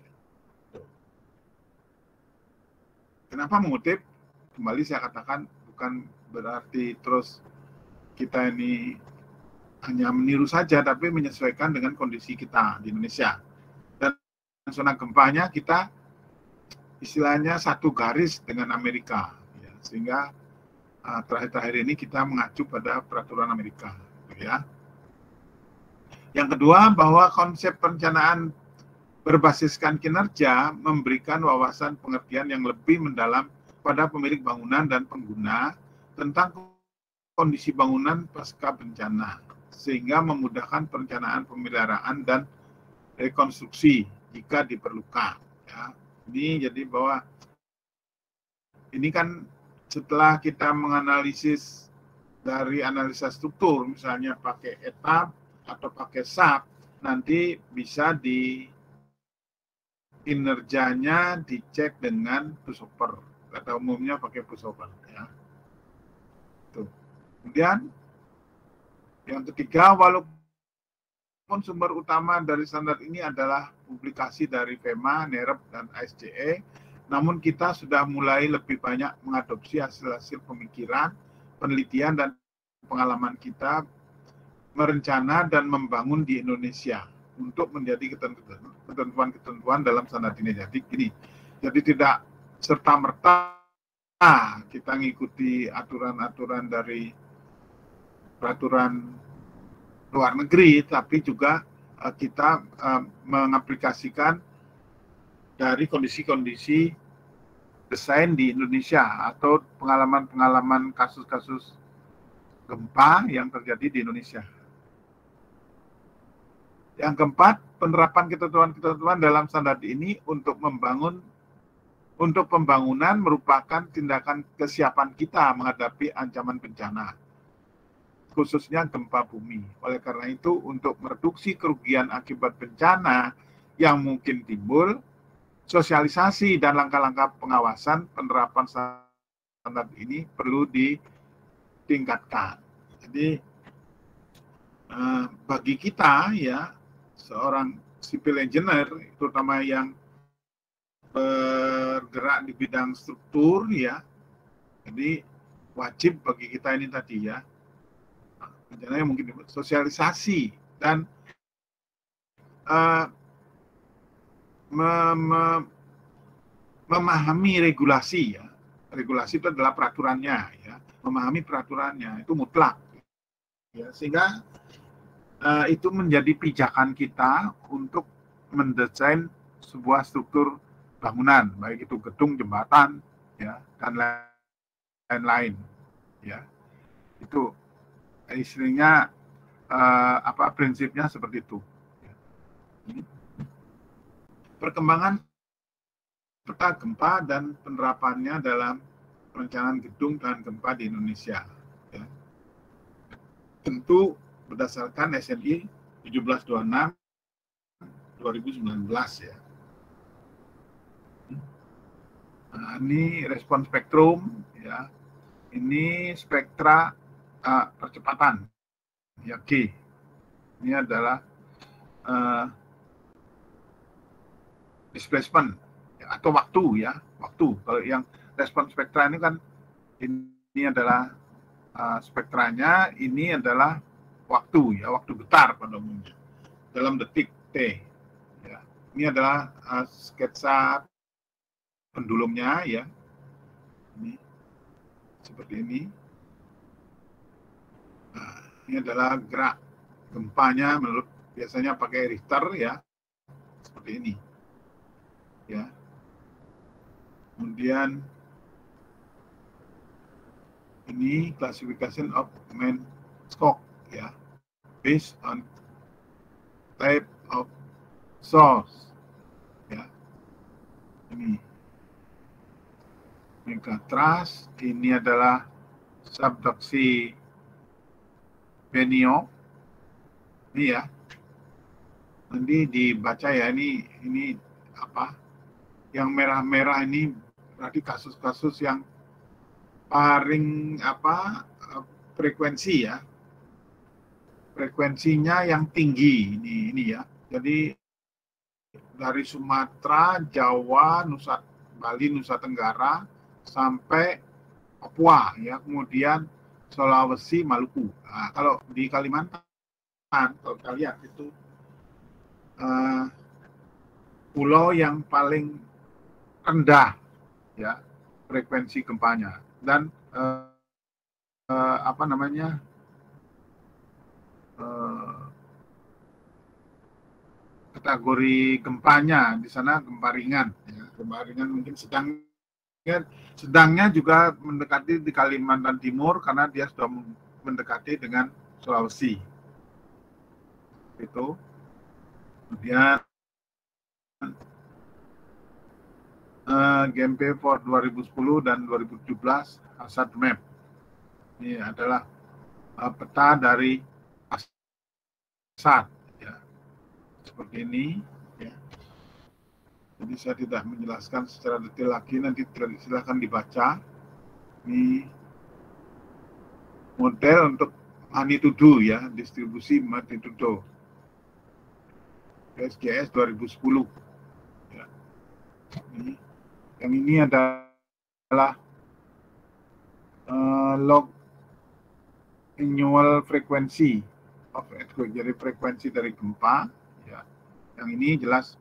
Kenapa mengutip? Kembali saya katakan bukan berarti terus kita ini hanya meniru saja, tapi menyesuaikan dengan kondisi kita di Indonesia. Dan zona gempanya kita istilahnya satu garis dengan Amerika, ya, sehingga terakhir-terakhir ini kita mengacu pada peraturan Amerika, ya. Yang kedua, bahwa konsep perencanaan berbasiskan kinerja memberikan wawasan pengertian yang lebih mendalam pada pemilik bangunan dan pengguna tentang kondisi bangunan pasca bencana, sehingga memudahkan perencanaan pemeliharaan dan rekonstruksi jika diperlukan, ya. Ini jadi bahwa ini kan setelah kita menganalisis dari analisa struktur, misalnya pakai etap atau pakai SAP, nanti bisa di kinerjanya dicek dengan pushover. Kata umumnya pakai pushover, ya. Tuh. Kemudian yang ketiga, walaupun sumber utama dari standar ini adalah publikasi dari FEMA, NEREP, dan ASCE, namun kita sudah mulai lebih banyak mengadopsi hasil-hasil pemikiran, penelitian, dan pengalaman kita merencana dan membangun di Indonesia untuk menjadi ketentuan-ketentuan dalam standar ini. Jadi gini, jadi tidak serta-merta kita mengikuti aturan-aturan dari peraturan luar negeri, tapi juga kita mengaplikasikan dari kondisi-kondisi desain di Indonesia atau pengalaman-pengalaman kasus-kasus gempa yang terjadi di Indonesia. Yang keempat, penerapan ketentuan-ketentuan dalam standar ini untuk pembangunan merupakan tindakan kesiapan kita menghadapi ancaman bencana, khususnya gempa bumi. Oleh karena itu, untuk mereduksi kerugian akibat bencana yang mungkin timbul, sosialisasi dan langkah-langkah pengawasan penerapan standar ini perlu ditingkatkan. Jadi bagi kita, ya, seorang civil engineer, terutama yang bergerak di bidang struktur, ya, jadi wajib bagi kita ini tadi, ya, rencananya mungkin sosialisasi dan memahami regulasi, ya. Regulasi itu adalah peraturannya, ya. Memahami peraturannya itu mutlak, ya. Sehingga itu menjadi pijakan kita untuk mendesain sebuah struktur bangunan, baik itu gedung, jembatan, ya, dan lain-lain, ya. Itu istilahnya prinsipnya seperti itu. Perkembangan peta gempa dan penerapannya dalam perencanaan gedung tahan gempa di Indonesia. Ya. Tentu berdasarkan SNI 1726 2019 ya. Nah, ini respon spektrum ya. Ini spektra percepatan ya G. Ini adalah displacement ya, atau waktu ya, waktu. Kalau yang respon spektra ini kan ini adalah spektranya, ini adalah waktu ya, waktu getar pada umumnya dalam detik T. Ya. Ini adalah sketsa pendulumnya ya. Ini seperti ini. Nah, ini adalah gerak gempanya menurut biasanya pakai Richter ya, seperti ini. Ya. Kemudian ini classification of main shock ya, based on type of source ya. Ini megatrust, ini adalah subduksi Benio ini ya. Nanti dibaca ya, ini apa? Yang merah-merah ini berarti kasus-kasus yang paling frekuensi ya, frekuensinya yang tinggi ini ya. Jadi dari Sumatera, Jawa, Bali, Nusa Tenggara sampai Papua ya, kemudian Sulawesi, Maluku. Nah, kalau di Kalimantan kalau kita lihat itu pulau yang paling rendah ya frekuensi gempanya, dan kategori gempanya di sana gempa ringan ya. Gempa ringan mungkin sedangnya juga mendekati di Kalimantan Timur karena dia sudah mendekati dengan Sulawesi itu. Kemudian GMP for 2010 dan 2017 HAZARD map. Ini adalah peta dari HAZARD ya. Seperti ini ya. Jadi saya tidak menjelaskan secara detail lagi, nanti silahkan dibaca. Ini model untuk magnitudo ya, distribusi magnitudo SGS 2010 ya. Yang ini adalah log annual frequency of earthquake, jadi frekuensi dari gempa ya. Yang ini jelas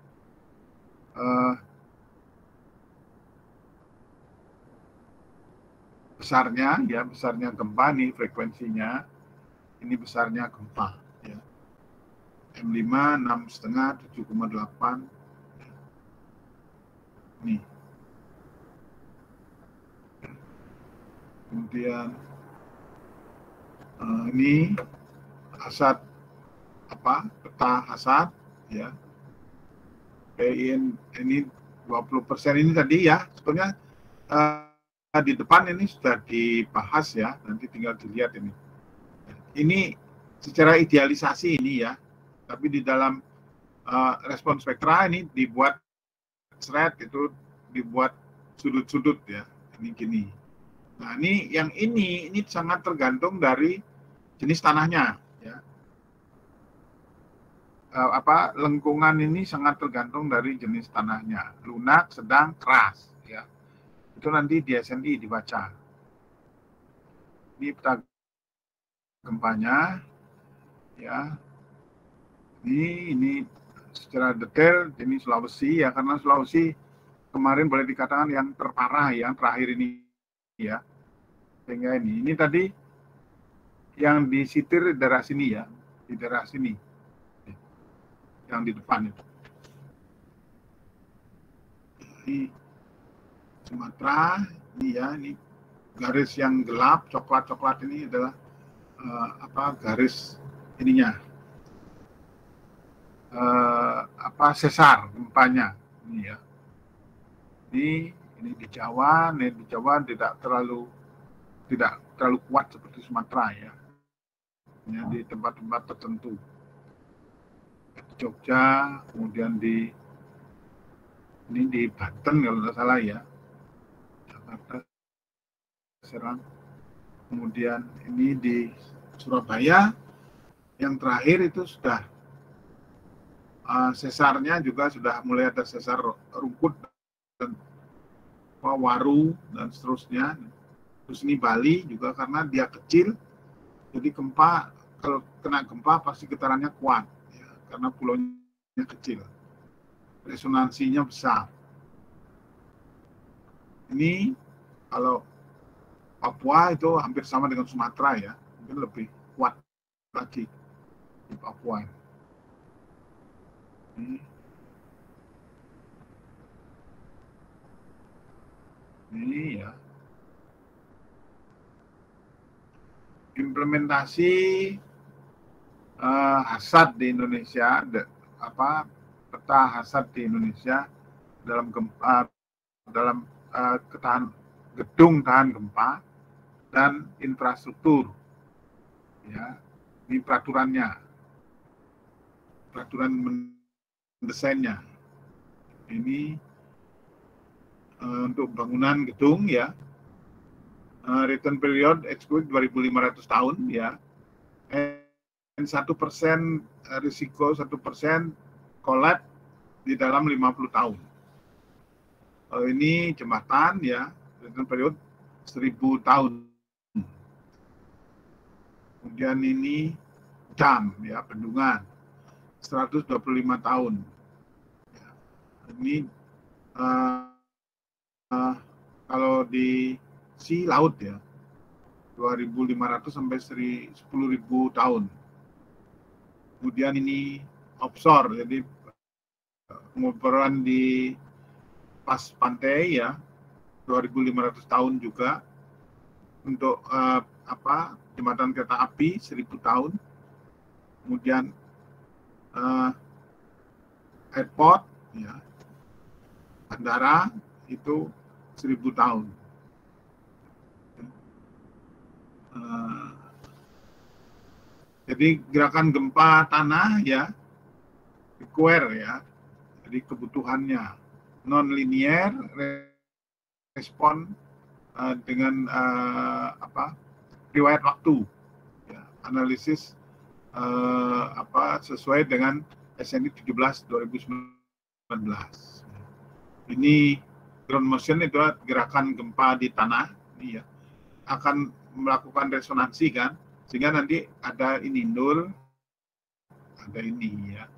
besarnya ya, besarnya gempa nih frekuensinya, ini besarnya gempa ya. M5 6,5 7,8 nih. Kemudian ini HAZARD peta HAZARD ya. Ini 20% ini tadi ya, sebenarnya di depan ini sudah dibahas ya, nanti tinggal dilihat ini. Ini secara idealisasi ini ya, tapi di dalam respon spektra ini dibuat thread, itu dibuat sudut-sudut ya, ini gini. Nah ini sangat tergantung dari jenis tanahnya ya. Lengkungan ini sangat tergantung dari jenis tanahnya, lunak, sedang, keras ya. Itu nanti di SNI dibaca. Ini peta gempanya ya. Ini secara detail ini Sulawesi ya, karena Sulawesi kemarin boleh dikatakan yang terparah yang terakhir ini ya. Sehingga ini tadi yang disitir daerah sini ya, di daerah sini yang di depan itu. Ini Sumatera, ini ya, ini garis yang gelap, coklat-coklat ini adalah garis ininya, sesar gempanya, ini ya. Ini di Jawa, tidak terlalu kuat seperti Sumatera ya. Hanya di tempat-tempat tertentu. Jogja, kemudian di Banten kalau tidak salah ya, Jakarta, Serang, kemudian ini di Surabaya, yang terakhir itu sudah sesarnya juga sudah mulai ada sesar rumput dan waru dan seterusnya. Terus ini Bali juga karena dia kecil, jadi gempa, kalau kena gempa pasti getarannya kuat ya, karena pulaunya kecil, resonansinya besar. Ini kalau Papua itu hampir sama dengan Sumatera ya, mungkin lebih kuat lagi di Papua. Ini ya. Implementasi HAZARD di Indonesia, peta HAZARD di Indonesia dalam gempa, dalam gedung tahan gempa dan infrastruktur. Ya, ini peraturan mendesainnya. Ini untuk bangunan gedung ya. Return period expected 2.500 tahun ya. Dan 1% risiko 1% collapse di dalam 50 tahun. Ini jembatan ya, return period 1.000 tahun. Kemudian ini dam ya, bendungan 125 tahun. Ya. Ini kalau di laut ya 2.500 sampai 10.000 tahun. Kemudian ini offshore, jadi pengoboran di pas pantai ya 2.500 tahun juga. Untuk jembatan kereta api 1.000 tahun. Kemudian airport ya, bandara itu 1.000 tahun. Jadi gerakan gempa tanah ya require ya, jadi kebutuhannya non-linear respon dengan riwayat waktu ya, analisis sesuai dengan SNI 17 2019. Ini ground motion itu gerakan gempa di tanah ini ya, akan melakukan resonansi kan, sehingga nanti ada ini nul, ada ini ya,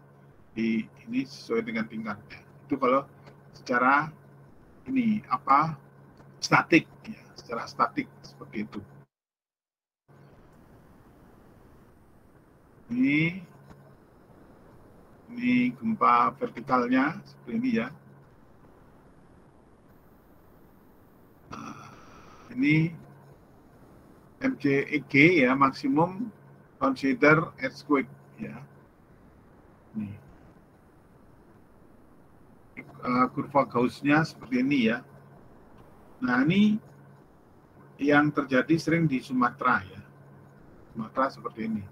ini sesuai dengan tingkatnya. Itu kalau secara ini statik ya, secara statik seperti itu. Ini gempa vertikalnya seperti ini ya. Ini MCEG ya, maksimum consider earthquake ya. Ini kurva Gauss-nya seperti ini ya. Nah ini yang terjadi sering di Sumatera ya. Sumatera seperti ini.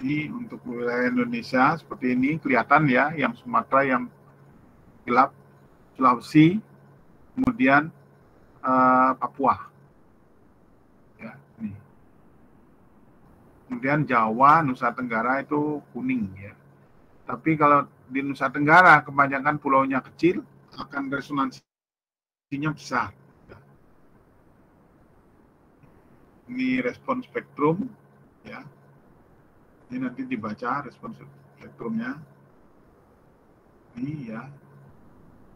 Ini untuk wilayah Indonesia seperti ini kelihatan ya, yang Sumatera yang gelap, Sulawesi, kemudian Papua. Ya, ini. Kemudian Jawa, Nusa Tenggara itu kuning ya. Tapi kalau di Nusa Tenggara kebanyakan pulaunya kecil, akan resonansinya besar. Ini respon spektrum ya. Ini nanti dibaca respon spektrumnya. Ini ya.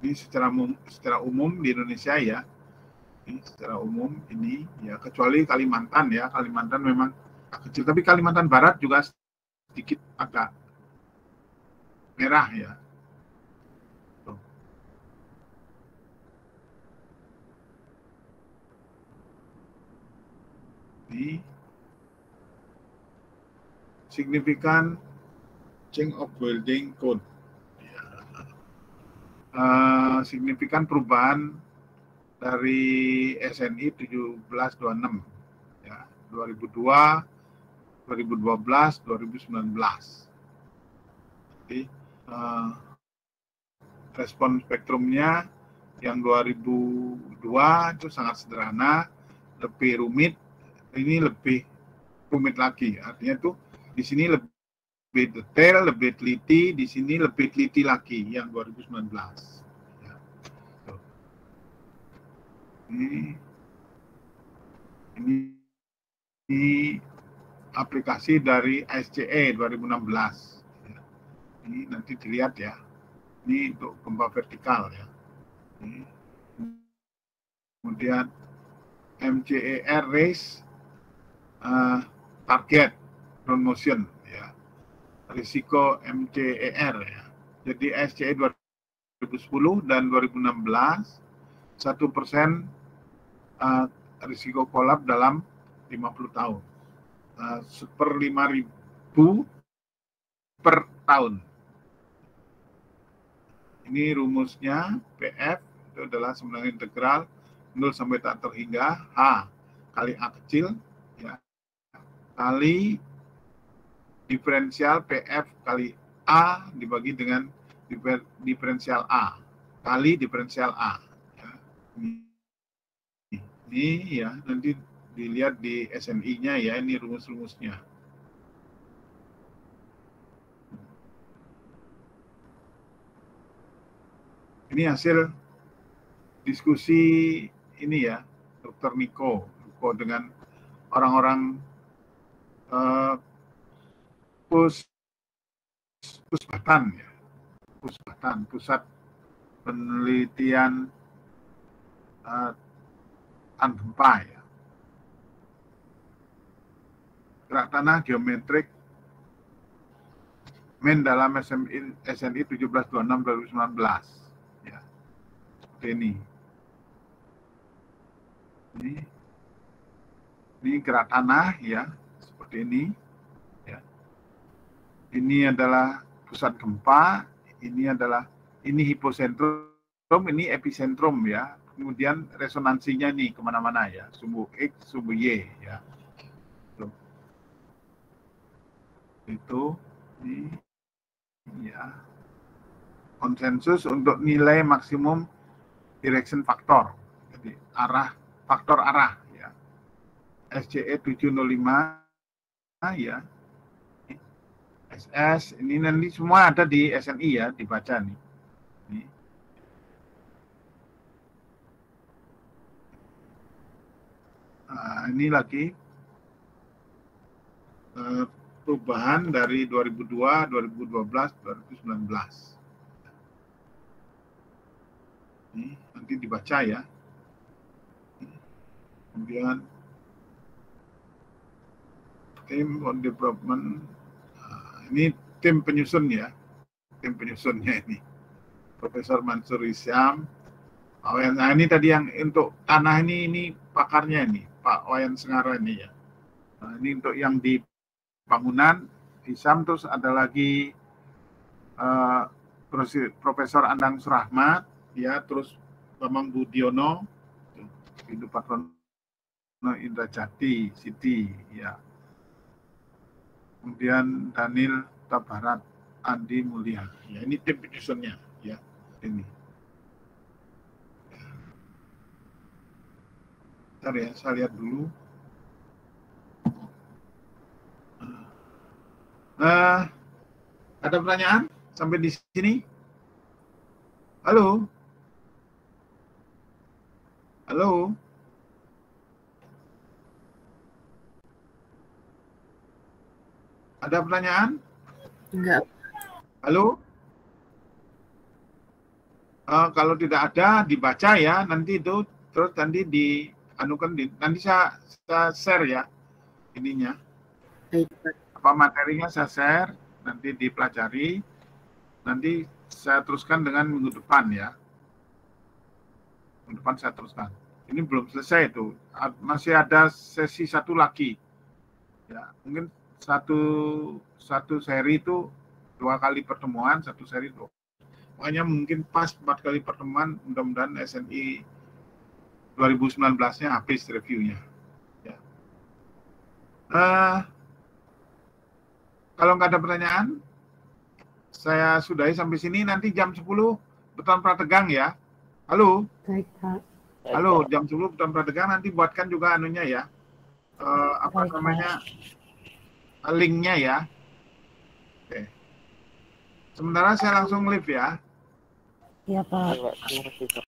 Ini secara umum di Indonesia ya. Ini secara umum ini ya, kecuali Kalimantan ya. Kalimantan memang kecil, tapi Kalimantan Barat juga sedikit agak merah ya. Tuh. Ini signifikan change of building code. Ya. Signifikan perubahan dari SNI 1726 ya, 2002, 2012, 2019. Jadi respon spektrumnya yang 2002 itu sangat sederhana, lebih rumit, ini lebih rumit lagi. Artinya itu di sini lebih detail, lebih teliti, di sini lebih teliti lagi yang 2019. Ya. Ini aplikasi dari SCE 2016. Ya. Ini nanti dilihat ya. Ini untuk gempa vertikal ya. Ini. Kemudian MCER race target ground motion ya. Risiko MCER ya. Jadi SCE 2010 dan 2016 1% risiko kolap dalam 50 tahun. Per 5.000 per tahun. Ini rumusnya PF itu adalah sebenarnya integral 0 sampai tak terhingga H kali A kecil ya, kali diferensial PF kali A dibagi dengan diferensial A kali diferensial A ya. Ini ya nanti dilihat di SNI-nya ya, ini rumus-rumusnya. Ini hasil diskusi ini ya, Dr. Niko dengan orang-orang Pusbatan ya, Pusbatan, Pusat Penelitian Gempa ya. Gerak tanah geometrik dalam SNI 1726 2019 ya. Seperti ini. Ini gerak tanah ya, seperti ini ya. Ini adalah pusat gempa, ini hipocentrum, ini epicentrum ya. Kemudian resonansinya nih kemana-mana ya, sumbu X, sumbu Y ya. Itu ini ya, konsensus untuk nilai maksimum direction factor, jadi faktor arah ya. SCE 705 ya, SS ini nanti semua ada di SNI ya, dibaca nih. Ini lagi perubahan dari 2002, 2012, 2019. Ini nanti dibaca ya. Kemudian tim on development, ini tim penyusun ya, tim penyusunnya ini Profesor Mansur Isyam. Nah ini tadi yang untuk tanah ini pakarnya ini Pak Wayan Sengara ini ya. Nah, ini untuk yang di bangunan Isyam, terus ada lagi Profesor Andang Surahmat ya, terus Bambang Budiono, Hindu Patrono Indra Jati, Siti ya. Kemudian Daniel Tabarat, Andi Mulia. Ya, ini tim penyusunnya ya. Ini. Bentar ya, saya lihat dulu. Ada pertanyaan sampai di sini? Halo? Halo? Ada pertanyaan? Enggak. Halo? Kalau tidak ada, dibaca ya. Nanti itu terus nanti nanti saya share ya ininya. Baik, Pak. Apa materinya saya share, nanti dipelajari. Nanti saya teruskan dengan minggu depan ya. Minggu depan saya teruskan. Ini belum selesai tuh. Masih ada sesi satu lagi. Ya, mungkin satu seri itu 2 kali pertemuan, satu seri itu. Makanya mungkin pas 4 kali pertemuan, mudah-mudahan SNI 2019-nya habis reviewnya. Ya. Kalau nggak ada pertanyaan, saya sudahi sampai sini. Nanti jam 10 Beton Prategang ya. Halo. Baik, Pak. Halo, jam 10 Beton Prategang, nanti buatkan juga anunya ya. Apa Baik, namanya? Linknya ya. Oke. Sementara saya langsung live ya. Iya, Pak. Terima kasih, Pak.